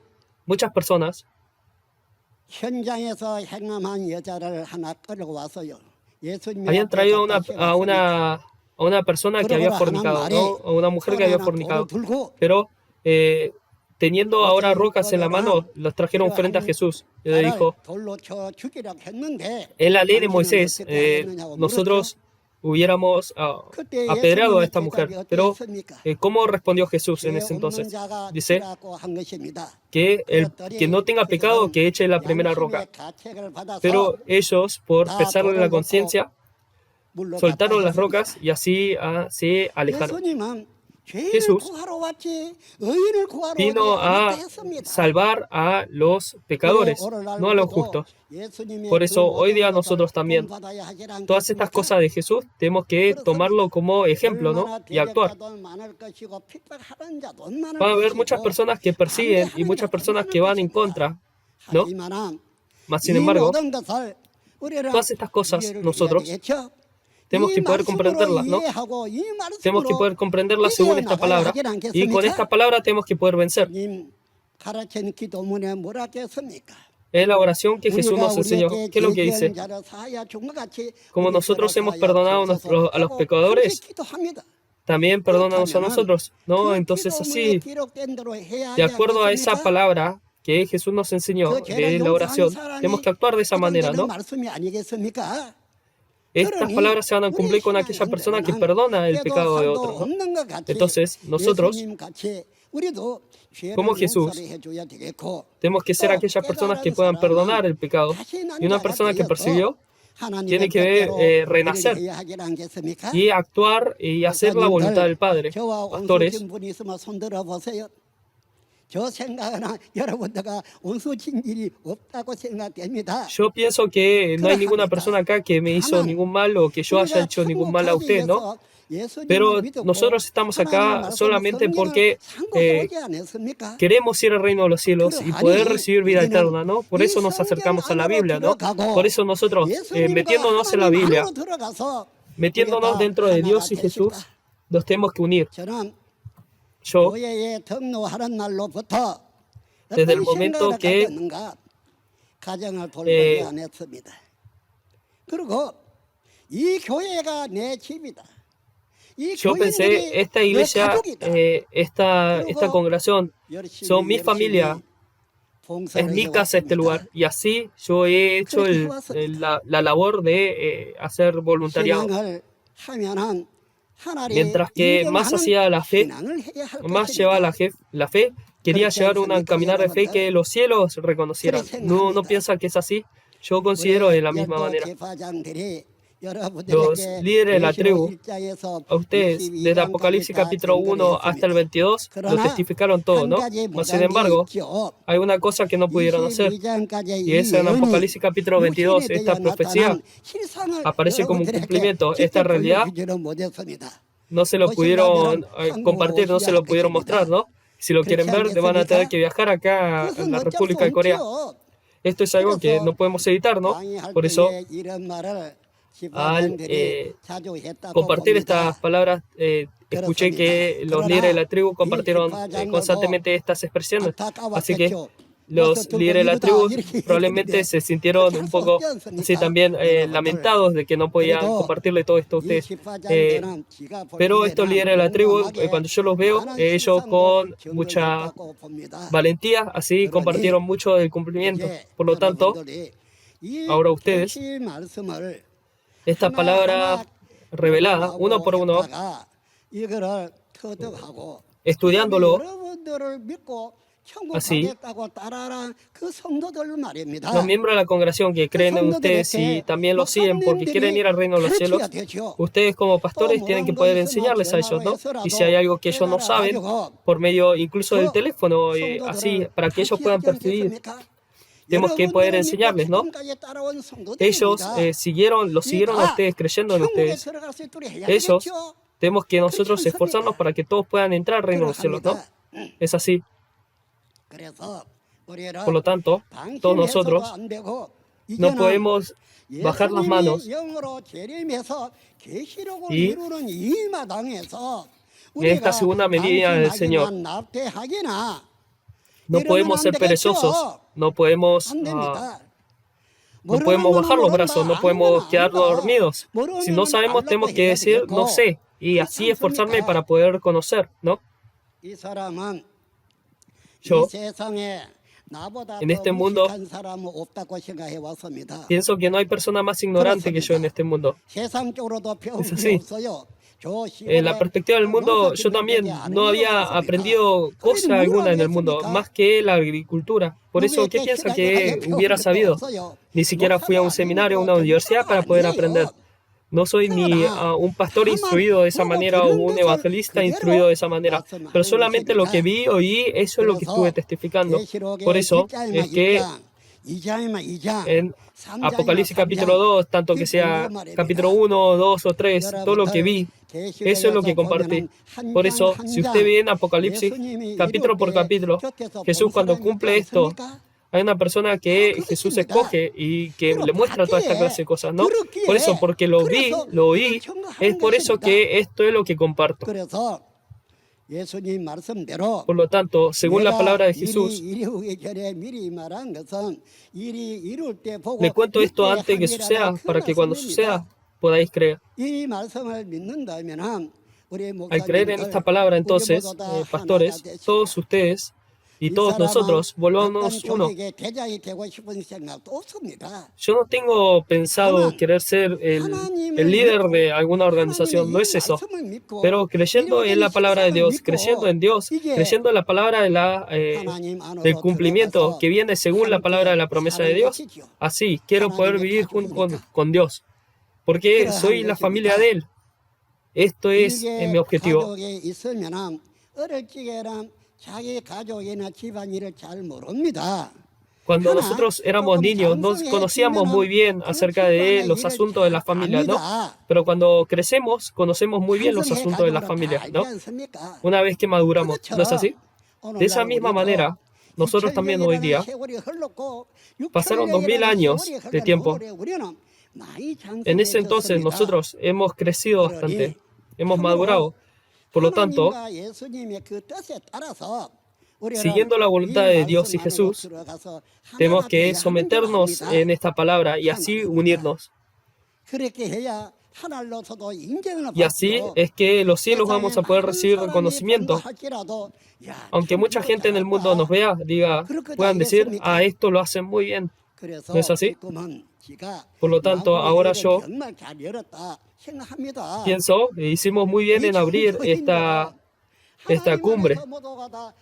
muchas personas habían traído a una persona que había fornicado, ¿no? A una mujer que había fornicado. Pero teniendo ahora rocas en la mano, las trajeron frente a Jesús. Y le dijo, en la ley de Moisés, nosotros hubiéramos apedreado a esta mujer. Pero, ¿cómo respondió Jesús en ese entonces? Dice que el que no tenga pecado, que eche la primera roca. Pero ellos, por pesarle la conciencia, soltaron las rocas y así se alejaron. Jesús vino a salvar a los pecadores, no a los justos. Por eso hoy día nosotros también, todas estas cosas de Jesús, tenemos que tomarlo como ejemplo, ¿no? Y actuar. Va a haber muchas personas que persiguen y muchas personas que van en contra, ¿no? Mas sin embargo, todas estas cosas nosotros tenemos que poder comprenderlas, ¿no? Tenemos que poder comprenderlas según esta palabra. Y con esta palabra tenemos que poder vencer. Es la oración que Jesús nos enseñó. ¿Qué es lo que dice? Como nosotros hemos perdonado a los pecadores, también perdónanos a nosotros, ¿no? Entonces así, de acuerdo a esa palabra que Jesús nos enseñó de la oración, tenemos que actuar de esa manera, ¿no? Estas palabras se van a cumplir con aquella persona que perdona el pecado de otro, ¿no? Entonces, nosotros, como Jesús, tenemos que ser aquellas personas que puedan perdonar el pecado. Y una persona que percibió tiene que renacer y actuar y hacer la voluntad del Padre. Pastores, yo pienso que no hay ninguna persona acá que me hizo ningún mal o que yo haya hecho ningún mal a usted, ¿no? Pero nosotros estamos acá solamente porque queremos ir al reino de los cielos y poder recibir vida eterna, ¿no? Por eso nos acercamos a la Biblia, ¿no? Por eso nosotros, metiéndonos en la Biblia, metiéndonos dentro de Dios y Jesús, nos tenemos que unir. Yo, desde el momento que yo pensé, esta iglesia, esta congregación, son mi familia, es mi casa este lugar. Y así yo he hecho la labor de hacer voluntariado. Mientras que más hacía la fe, más llevaba la fe, quería llevar un caminar de fe que los cielos reconocieran. No piensa que es así. Yo considero de la misma manera. Los líderes de la tribu, a ustedes, desde Apocalipsis capítulo 1 hasta el 22, lo testificaron todo, ¿no? Mas, sin embargo, hay una cosa que no pudieron hacer, y es en Apocalipsis capítulo 22, esta profecía aparece como un cumplimiento. Esta realidad no se lo pudieron compartir, no se lo pudieron mostrar, ¿no? Si lo quieren ver, van a tener que viajar acá a la República de Corea. Esto es algo que no podemos evitar, ¿no? Por eso, al compartir estas palabras, escuché que los líderes de la tribu compartieron constantemente estas expresiones. Así que los líderes de la tribu probablemente se sintieron un poco así también lamentados de que no podían compartirle todo esto a ustedes. Pero estos líderes de la tribu, cuando yo los veo, ellos con mucha valentía, así compartieron mucho del cumplimiento. Por lo tanto, ahora ustedes, esta palabra revelada, uno por uno, estudiándolo así, los miembros de la congregación que creen en ustedes y también lo siguen porque quieren ir al reino de los cielos, ustedes como pastores tienen que poder enseñarles a ellos, ¿no? Y si hay algo que ellos no saben, por medio incluso del teléfono, así, para que ellos puedan percibir, tenemos que poder enseñarles, ¿no? Ellos los siguieron a ustedes, creyendo en ustedes. Ellos, tenemos que nosotros esforzarnos para que todos puedan entrar al reino de los cielos, ¿no? Es así. Por lo tanto, todos nosotros no podemos bajar las manos y en esta segunda medida del Señor no podemos ser perezosos, no podemos bajar los brazos, no podemos quedarnos dormidos. Si no sabemos, tenemos que decir, no sé, y así esforzarme para poder conocer, ¿no? Yo, en este mundo, pienso que no hay persona más ignorante que yo en este mundo. Es así. En la perspectiva del mundo, yo también no había aprendido cosa alguna en el mundo, más que la agricultura. Por eso, ¿qué piensa que hubiera sabido? Ni siquiera fui a un seminario, a una universidad para poder aprender. No soy ni un pastor instruido de esa manera o un evangelista instruido de esa manera, pero solamente lo que vi, oí, eso es lo que estuve testificando. Por eso es que en Apocalipsis capítulo 2, tanto que sea capítulo 1, 2 o 3, todo lo que vi, eso es lo que compartí. Por eso, si usted ve en Apocalipsis, capítulo por capítulo, Jesús cuando cumple esto, hay una persona que Jesús escoge y que le muestra toda esta clase de cosas, ¿no? Por eso, porque lo vi, lo oí, es por eso que esto es lo que comparto. Por lo tanto, según la palabra de Jesús, le cuento esto antes que suceda, para que cuando suceda podáis creer. Al creer en esta palabra, entonces, pastores, todos ustedes y todos nosotros, volvamos uno. Yo no tengo pensado querer ser el líder de alguna organización, no es eso. Pero creyendo en la palabra de Dios, creyendo en Dios, creyendo en la palabra del cumplimiento que viene según la palabra de la promesa de Dios, así quiero poder vivir junto con Dios, porque soy la familia de Él. Esto es mi objetivo. Cuando nosotros éramos niños, no conocíamos muy bien acerca de los asuntos de la familia, ¿no? Pero cuando crecemos, conocemos muy bien los asuntos de la familia, ¿no? Una vez que maduramos, ¿no es así? De esa misma manera, nosotros también hoy día, pasaron 2000 años de tiempo. En ese entonces nosotros hemos crecido bastante, hemos madurado. Por lo tanto, siguiendo la voluntad de Dios y Jesús, tenemos que someternos en esta palabra y así unirnos. Y así es que los cielos vamos a poder recibir reconocimiento. Aunque mucha gente en el mundo nos vea, puedan decir, esto lo hacen muy bien. ¿No es así? Por lo tanto, ahora yo pienso, hicimos muy bien en abrir esta cumbre,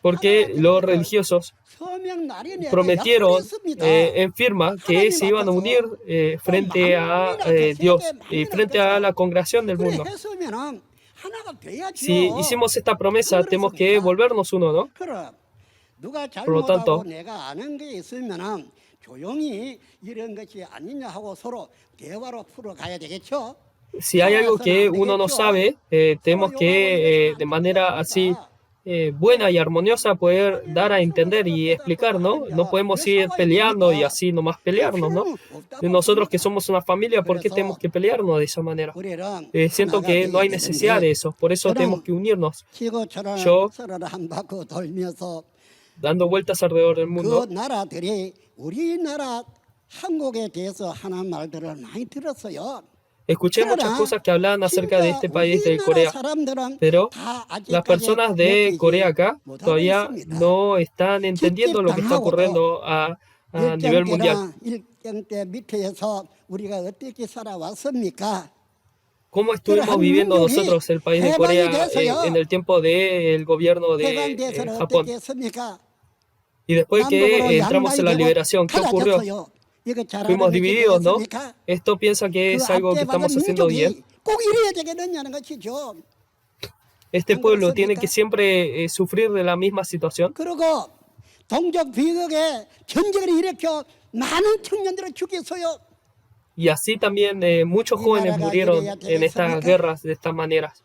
porque los religiosos prometieron en firma que se iban a unir frente a Dios y frente a la congregación del mundo. Si hicimos esta promesa, tenemos que volvernos uno, ¿no? Por lo tanto, si hay algo que uno no sabe, tenemos que de manera así buena y armoniosa poder dar a entender y explicar, ¿no? No podemos ir peleando y así nomás pelearnos, ¿no? Y nosotros que somos una familia, ¿por qué tenemos que pelearnos de esa manera? Siento que no hay necesidad de eso, por eso tenemos que unirnos. Yo, dando vueltas alrededor del mundo, escuché muchas cosas que hablaban acerca de este país de Corea, pero las personas de Corea acá todavía no están entendiendo lo que está ocurriendo a nivel mundial. ¿Cómo estuvimos viviendo nosotros el país de Corea en el tiempo del gobierno de Japón? Y después que entramos en la liberación, ¿qué ocurrió? Fuimos divididos, ¿no? Esto piensa que es algo que estamos haciendo bien. Este pueblo tiene que siempre sufrir de la misma situación. Y así también muchos jóvenes murieron en estas guerras de estas maneras.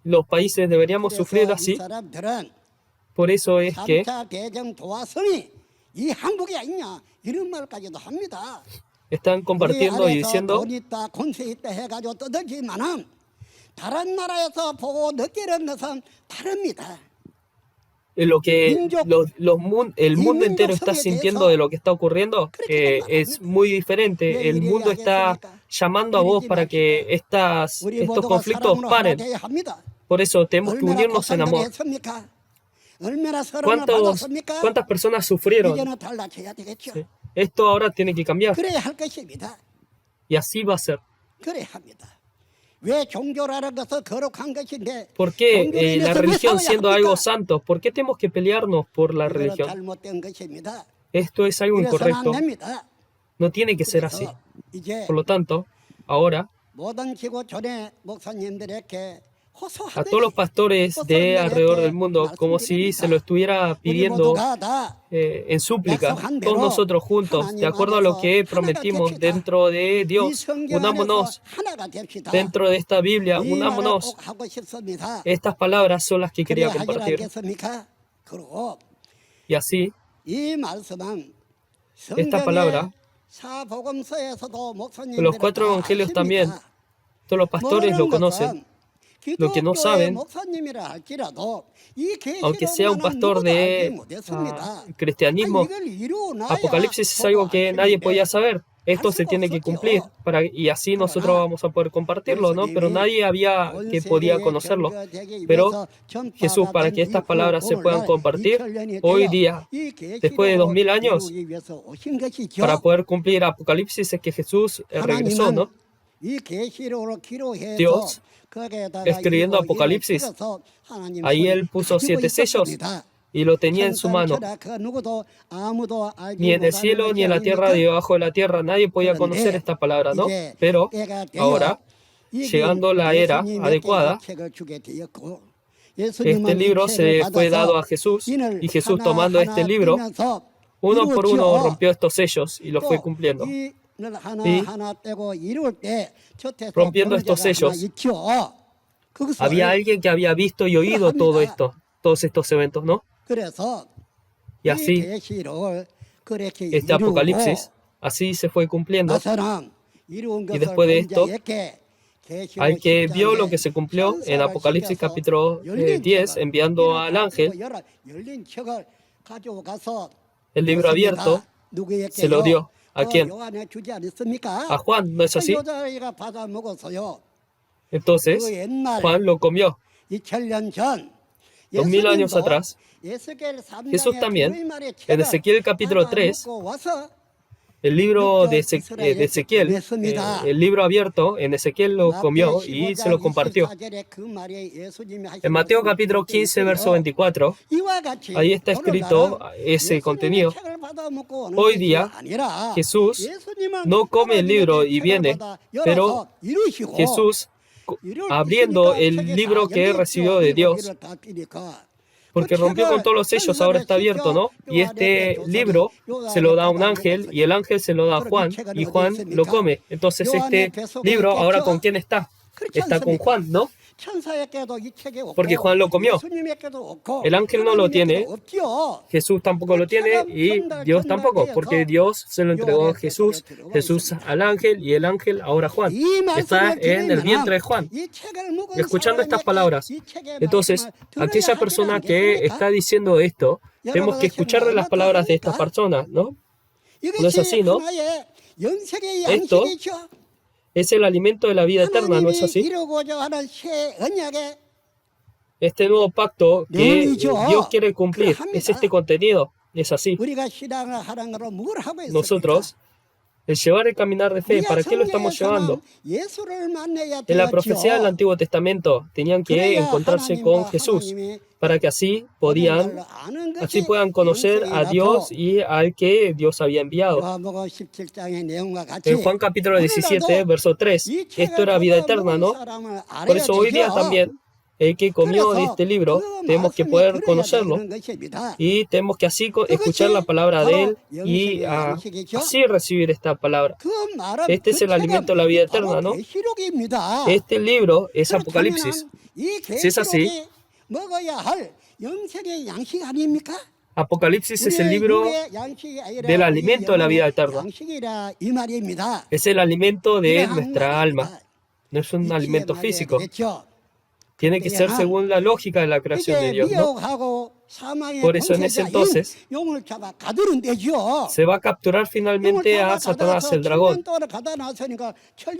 Los países deberíamos sufrir así. Por eso es que están compartiendo y diciendo lo que el mundo entero está sintiendo de lo que está ocurriendo es muy diferente. El mundo está llamando a vos para que estos conflictos paren. Por eso tenemos que unirnos en amor. ¿Cuántas personas sufrieron? Sí. Esto ahora tiene que cambiar. Y así va a ser. ¿Por qué la religión siendo algo santo? ¿Por qué tenemos que pelearnos por la religión? Esto es algo incorrecto. No tiene que ser así. Por lo tanto, ahora, a todos los pastores de alrededor del mundo, como si se lo estuviera pidiendo en súplica, todos nosotros juntos, de acuerdo a lo que prometimos dentro de Dios, unámonos dentro de esta Biblia, unámonos. Estas palabras son las que quería compartir. Y así, esta palabra, los 4 evangelios también, todos los pastores lo conocen. Lo que no saben, aunque sea un pastor de cristianismo, Apocalipsis es algo que nadie podía saber. Esto se tiene que cumplir y así nosotros vamos a poder compartirlo, ¿no? Pero nadie había que podía conocerlo. Pero Jesús, para que estas palabras se puedan compartir hoy día, después de 2000 años, para poder cumplir Apocalipsis es que Jesús regresó, ¿no? Dios, escribiendo Apocalipsis, ahí Él puso 7 sellos y lo tenía en su mano. Ni en el cielo ni en la tierra, debajo de la tierra, nadie podía conocer esta palabra, ¿no? Pero ahora, llegando la era adecuada, este libro se fue dado a Jesús y Jesús, tomando este libro, uno por uno rompió estos sellos y los fue cumpliendo. Y rompiendo estos sellos, había alguien que había visto y oído todos estos eventos, ¿no? Y así, este Apocalipsis, así se fue cumpliendo. Y después de esto, al que vio lo que se cumplió en Apocalipsis capítulo 10, enviando al ángel, el libro abierto se lo dio. ¿A quién? A Juan, ¿no es así? Entonces, Juan lo comió. 2000 años atrás, Jesús también, en Ezequiel capítulo 3, El libro de Ezequiel, el libro abierto, en Ezequiel lo comió y se lo compartió. En Mateo capítulo 15, verso 24, ahí está escrito ese contenido. Hoy día Jesús no come el libro y viene, pero Jesús abriendo el libro que recibió de Dios, porque rompió con todos los sellos, ahora está abierto, ¿no? Y este libro se lo da a un ángel y el ángel se lo da a Juan y Juan lo come. Entonces este libro ahora ¿con quién está? Está con Juan, ¿no? Porque Juan lo comió. El ángel no lo tiene, Jesús tampoco lo tiene y Dios tampoco, porque Dios se lo entregó a Jesús, Jesús al ángel y el ángel ahora a Juan. Está en el vientre de Juan. Escuchando estas palabras, entonces, aquella persona que está diciendo esto, tenemos que escuchar las palabras de esta persona, ¿no? No es así, ¿no? Esto es el alimento de la vida eterna, ¿no es así? Este nuevo pacto que Dios quiere cumplir es este contenido, es así. Nosotros, el llevar el caminar de fe, ¿para qué lo estamos llevando? En la profecía del Antiguo Testamento tenían que encontrarse con Jesús para que así puedan conocer a Dios y al que Dios había enviado. En Juan capítulo 17, verso 3, esto era vida eterna, ¿no? Por eso hoy día también, el que comió de este libro, tenemos que poder conocerlo y tenemos que así escuchar la palabra de Él y así recibir esta palabra. Este es el alimento de la vida eterna, ¿no? Este libro es Apocalipsis. Si es así, Apocalipsis es el libro del alimento de la vida eterna. Es el alimento de nuestra alma. No es un alimento físico. Tiene que ser según la lógica de la creación de Dios, ¿no? Por eso en ese entonces se va a capturar finalmente a Satanás, el dragón.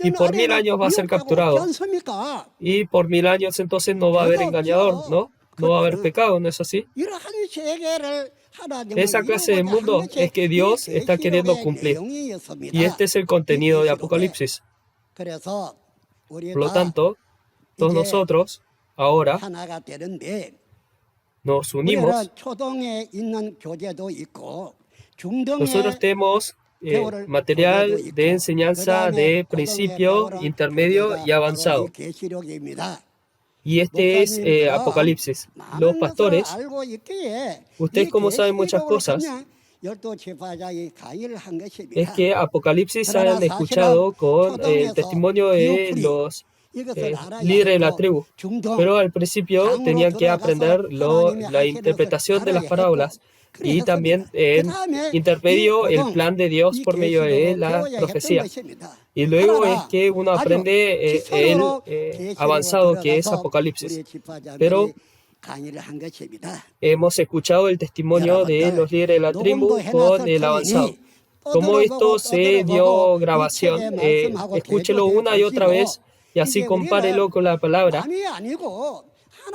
Y por 1000 años va a ser capturado. Y por 1000 años entonces no va a haber engañador, ¿no? No va a haber pecado, ¿no es así? Esa clase de mundo es que Dios está queriendo cumplir. Y este es el contenido de Apocalipsis. Por lo tanto, todos nosotros ahora nos unimos. Nosotros tenemos material de enseñanza de principio, intermedio y avanzado. Y este es Apocalipsis. Los pastores, ustedes como saben muchas cosas, es que Apocalipsis hayan escuchado con el testimonio de los líderes de la tribu, pero al principio tenían que aprender la interpretación de las parábolas y también en intermedio el plan de Dios por medio de la profecía. Y luego es que uno aprende el avanzado que es Apocalipsis. Pero hemos escuchado el testimonio de los líderes de la tribu con el avanzado. Como esto se dio grabación, escúchelo una y otra vez y así compárelo con la palabra.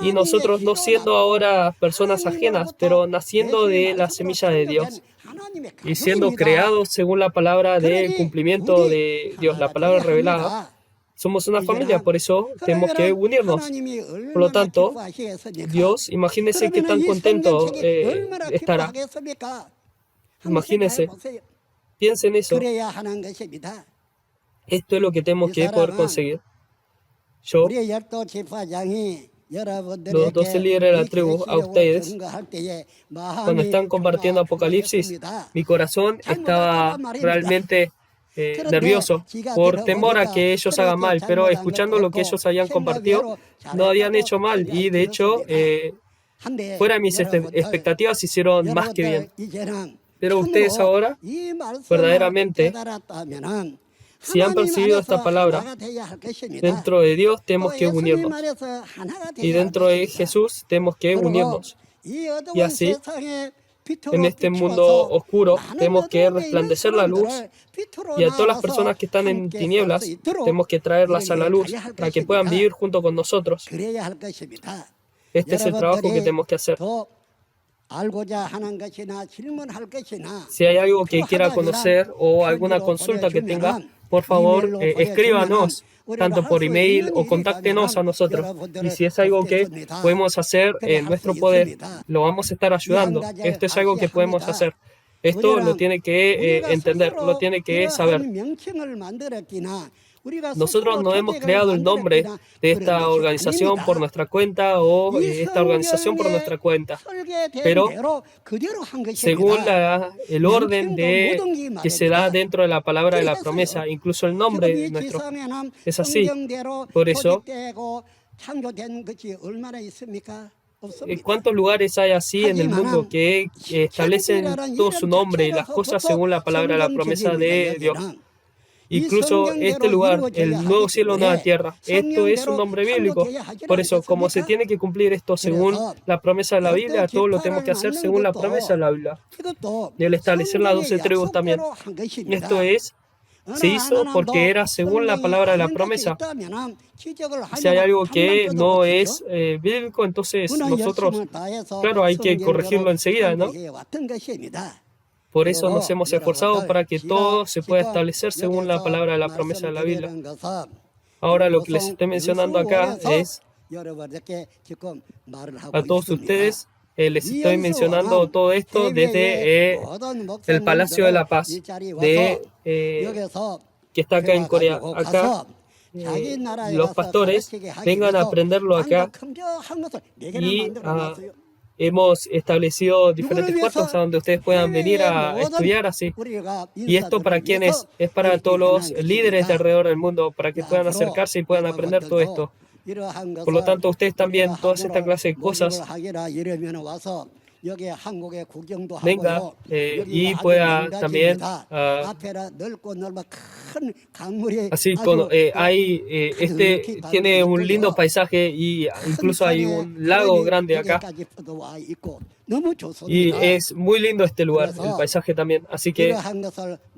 Y nosotros no siendo ahora personas ajenas, pero naciendo de la semilla de Dios y siendo creados según la palabra del cumplimiento de Dios, la palabra revelada, somos una familia, por eso tenemos que unirnos. Por lo tanto, Dios, imagínense qué tan contento estará. Imagínense, piensen eso. Esto es lo que tenemos que poder conseguir. Yo, los 12 líderes de la tribu, a ustedes, cuando están compartiendo Apocalipsis, mi corazón estaba realmente nervioso por temor a que ellos hagan mal, pero escuchando lo que ellos habían compartido, no habían hecho mal y de hecho, fuera de mis expectativas, hicieron más que bien. Pero ustedes ahora, verdaderamente, si han percibido esta palabra, dentro de Dios tenemos que unirnos. Y dentro de Jesús tenemos que unirnos. Y así, en este mundo oscuro, tenemos que resplandecer la luz. Y a todas las personas que están en tinieblas, tenemos que traerlas a la luz para que puedan vivir junto con nosotros. Este es el trabajo que tenemos que hacer. Si hay algo que quiera conocer o alguna consulta que tenga, por favor, escríbanos, tanto por email o contáctenos a nosotros. Y si es algo que podemos hacer en nuestro poder, lo vamos a estar ayudando. Esto es algo que podemos hacer. Esto lo tiene que entender, lo tiene que saber. Nosotros no hemos creado el nombre de esta organización por nuestra cuenta o esta organización por nuestra cuenta, pero según el orden que se da dentro de la palabra de la promesa, incluso el nombre nuestro es así. Por eso, ¿cuántos lugares hay así en el mundo que establecen todo su nombre y las cosas según la palabra de la promesa de Dios? Incluso este lugar, el nuevo cielo, nueva tierra, esto es un nombre bíblico. Por eso, como se tiene que cumplir esto según la promesa de la Biblia, todo lo tenemos que hacer según la promesa de la Biblia. Y el establecer las 12 tribus también. Esto se hizo porque era según la palabra de la promesa. Si hay algo que no es bíblico, entonces nosotros, claro, hay que corregirlo enseguida, ¿no? Por eso nos hemos esforzado para que todo se pueda establecer según la palabra de la promesa de la Biblia. Ahora lo que les estoy mencionando acá es a todos ustedes, les estoy mencionando todo esto desde el Palacio de la Paz, que está acá en Corea. Acá los pastores vengan a aprenderlo acá y hemos establecido diferentes cuartos a donde ustedes puedan venir a estudiar así. ¿Y esto para quién es? Es para todos los líderes de alrededor del mundo, para que puedan acercarse y puedan aprender todo esto. Por lo tanto, ustedes también, todas estas clases de cosas, venga y pueda también así tiene un lindo paisaje y incluso hay un lago grande acá y es muy lindo este lugar, el paisaje también, así que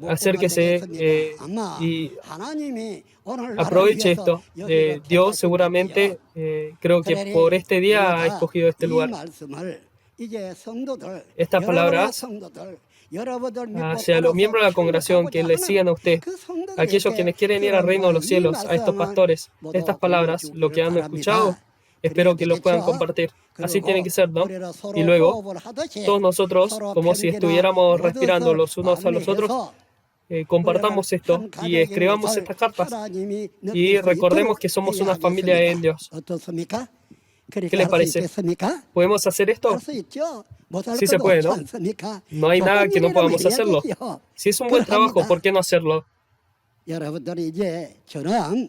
acérquese y aproveche esto. Dios seguramente creo que por este día ha escogido este lugar. Estas palabras hacia los miembros de la congregación que les sigan a usted, aquellos quienes quieren ir al reino de los cielos, a estos pastores, estas palabras, lo que han escuchado, espero que lo puedan compartir. Así tiene que ser, ¿no? Y luego, todos nosotros, como si estuviéramos respirando los unos a los otros, compartamos esto y escribamos estas cartas y recordemos que somos una familia en Dios. ¿Qué les parece? ¿Podemos hacer esto? Sí se puede, ¿no? No hay nada que no podamos hacerlo. Si es un buen trabajo, ¿por qué no hacerlo?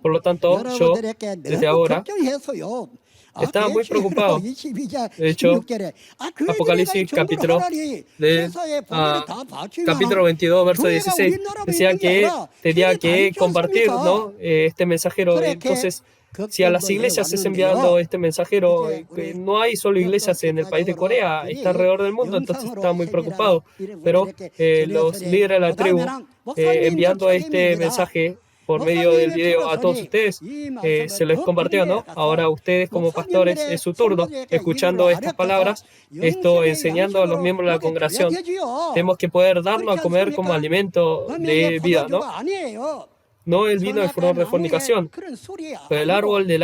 Por lo tanto, yo, desde ahora, estaba muy preocupado. De hecho, Apocalipsis capítulo 22, verso 16, decía que tenía que compartir, ¿no? Este mensajero. Entonces, si a las iglesias es enviado este mensajero, no hay solo iglesias en el país de Corea, está alrededor del mundo, entonces estaba muy preocupado. Pero los líderes de la tribu, enviando este mensaje por medio del video a todos ustedes, se les compartió, ¿no? Ahora ustedes como pastores es su turno, escuchando estas palabras, enseñando a los miembros de la congregación. Tenemos que poder darnos a comer como alimento de vida, ¿no? No el vino de furor de fornicación, pero el árbol de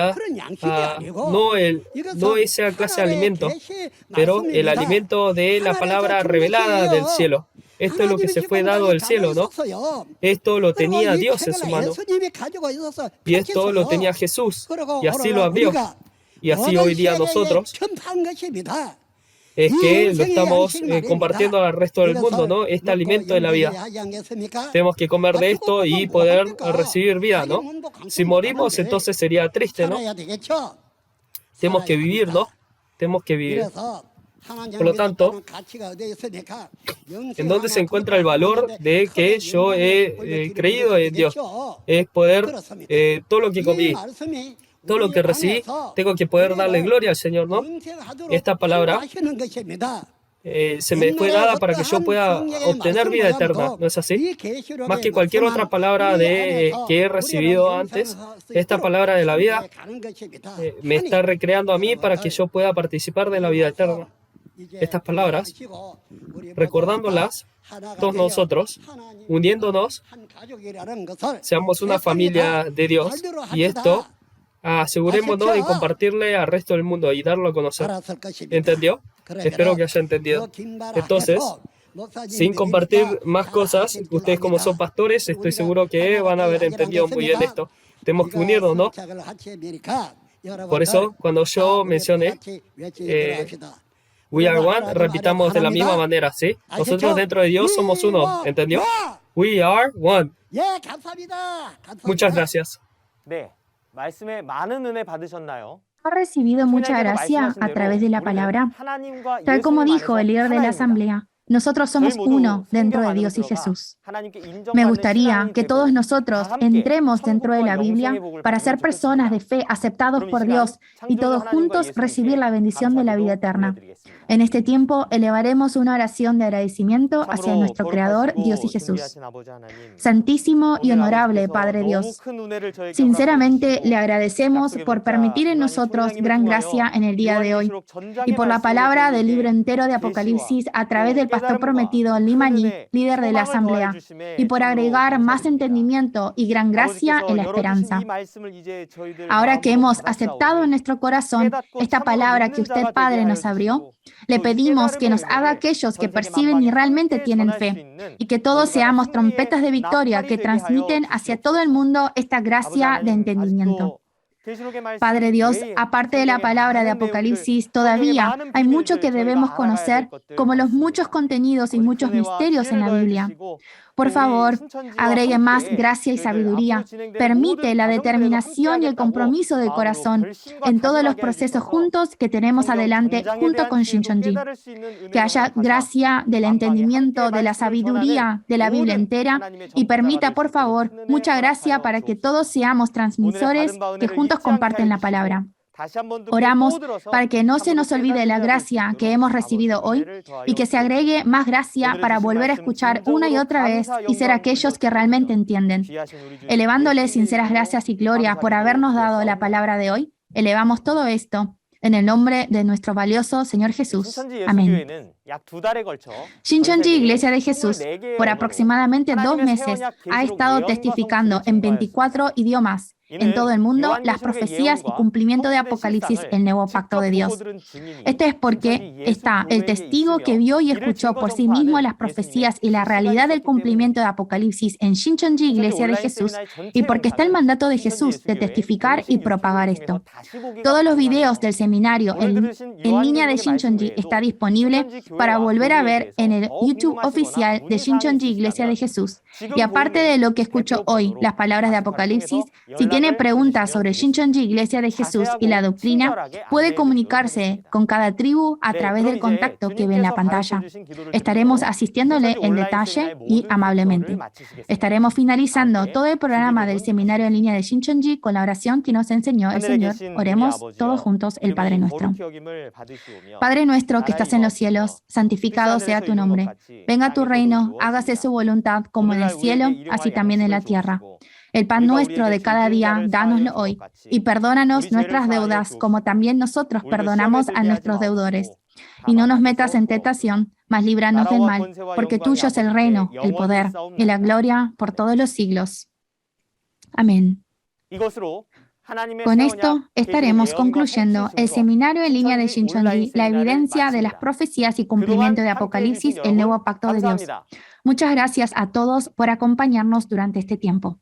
no esa clase de alimento, pero el alimento de la palabra revelada del cielo. Esto es lo que se fue dado del cielo, ¿no? Esto lo tenía Dios en su mano. Y esto lo tenía Jesús. Y así lo abrió. Y así hoy día nosotros es que lo estamos compartiendo al resto del mundo, ¿no? Este alimento de la vida. Tenemos que comer de esto y poder recibir vida, ¿no? Si morimos, entonces sería triste, ¿no? Tenemos que vivir, ¿no? Tenemos que vivir. Por lo tanto, ¿en dónde se encuentra el valor de que yo he creído en Dios? Es poder, todo lo que comí, todo lo que recibí, tengo que poder darle gloria al Señor, ¿no? Esta palabra se me fue dada para que yo pueda obtener vida eterna, ¿no es así? Más que cualquier otra palabra que he recibido antes, esta palabra de la vida me está recreando a mí para que yo pueda participar de la vida eterna. estas palabras, recordándolas, todos nosotros, uniéndonos, seamos una familia de Dios, y esto asegurémonos de compartirle al resto del mundo y darlo a conocer. ¿Entendió? Espero que haya entendido. Entonces, sin compartir más cosas, ustedes como son pastores, estoy seguro que van a haber entendido muy bien esto. Tenemos que unirnos, ¿no? Por eso, cuando yo mencioné We are one, repitamos de la misma manera, ¿sí? Nosotros dentro de Dios somos uno, ¿entendió? We are one. Muchas gracias. ¿Ha recibido mucha gracia a través de la palabra? Tal como dijo el líder de la asamblea, nosotros somos uno dentro de Dios y Jesús. Me gustaría que todos nosotros entremos dentro de la Biblia para ser personas de fe aceptados por Dios y todos juntos recibir la bendición de la vida eterna. En este tiempo elevaremos una oración de agradecimiento hacia nuestro Creador, Dios y Jesús. Santísimo y honorable Padre Dios, sinceramente le agradecemos por permitir en nosotros gran gracia en el día de hoy y por la palabra del libro entero de Apocalipsis a través del pastor prometido Limani, líder de la asamblea, y por agregar más entendimiento y gran gracia en la esperanza. Ahora que hemos aceptado en nuestro corazón esta palabra que usted, Padre, nos abrió, le pedimos que nos haga aquellos que perciben y realmente tienen fe, y que todos seamos trompetas de victoria que transmiten hacia todo el mundo esta gracia de entendimiento. Padre Dios, aparte de la palabra de Apocalipsis, todavía hay mucho que debemos conocer, como los muchos contenidos y muchos misterios en la Biblia. Por favor, agregue más gracia y sabiduría. Permite la determinación y el compromiso del corazón en todos los procesos juntos que tenemos adelante junto con Shincheonji. Que haya gracia del entendimiento, de la sabiduría de la Biblia entera y permita, por favor, mucha gracia para que todos seamos transmisores que juntos comparten la palabra. Oramos para que no se nos olvide la gracia que hemos recibido hoy y que se agregue más gracia para volver a escuchar una y otra vez y ser aquellos que realmente entienden. Elevándole sinceras gracias y gloria por habernos dado la palabra de hoy, elevamos todo esto en el nombre de nuestro valioso Señor Jesús. Amén. Shincheonji Iglesia de Jesús, por aproximadamente 2 meses, ha estado testificando en 24 idiomas en todo el mundo las profecías y cumplimiento de Apocalipsis, el nuevo pacto de Dios. Esto es porque está el testigo que vio y escuchó por sí mismo las profecías y la realidad del cumplimiento de Apocalipsis en Shincheonji Iglesia de Jesús, y porque está el mandato de Jesús de testificar y propagar esto. Todos los videos del seminario en línea de Shincheonji está disponible para volver a ver en el YouTube oficial de Shincheonji Iglesia de Jesús. Y aparte de lo que escuchó hoy, las palabras de Apocalipsis, si tiene preguntas sobre Shincheonji Iglesia de Jesús y la doctrina, puede comunicarse con cada tribu a través del contacto que ve en la pantalla. Estaremos asistiéndole en detalle y amablemente. Estaremos finalizando todo el programa del seminario en línea de Shincheonji con la oración que nos enseñó el Señor. Oremos todos juntos el Padre Nuestro. Padre nuestro que estás en los cielos, santificado sea tu nombre. Venga tu reino, hágase su voluntad como en el cielo, así también en la tierra. El pan nuestro de cada día, dánoslo hoy, y perdónanos nuestras deudas, como también nosotros perdonamos a nuestros deudores. Y no nos metas en tentación, mas líbranos del mal, porque tuyo es el reino, el poder y la gloria por todos los siglos. Amén. Con esto estaremos concluyendo el seminario en línea de Shincheonji, la evidencia de las profecías y cumplimiento de Apocalipsis, el nuevo pacto de Dios. Muchas gracias a todos por acompañarnos durante este tiempo.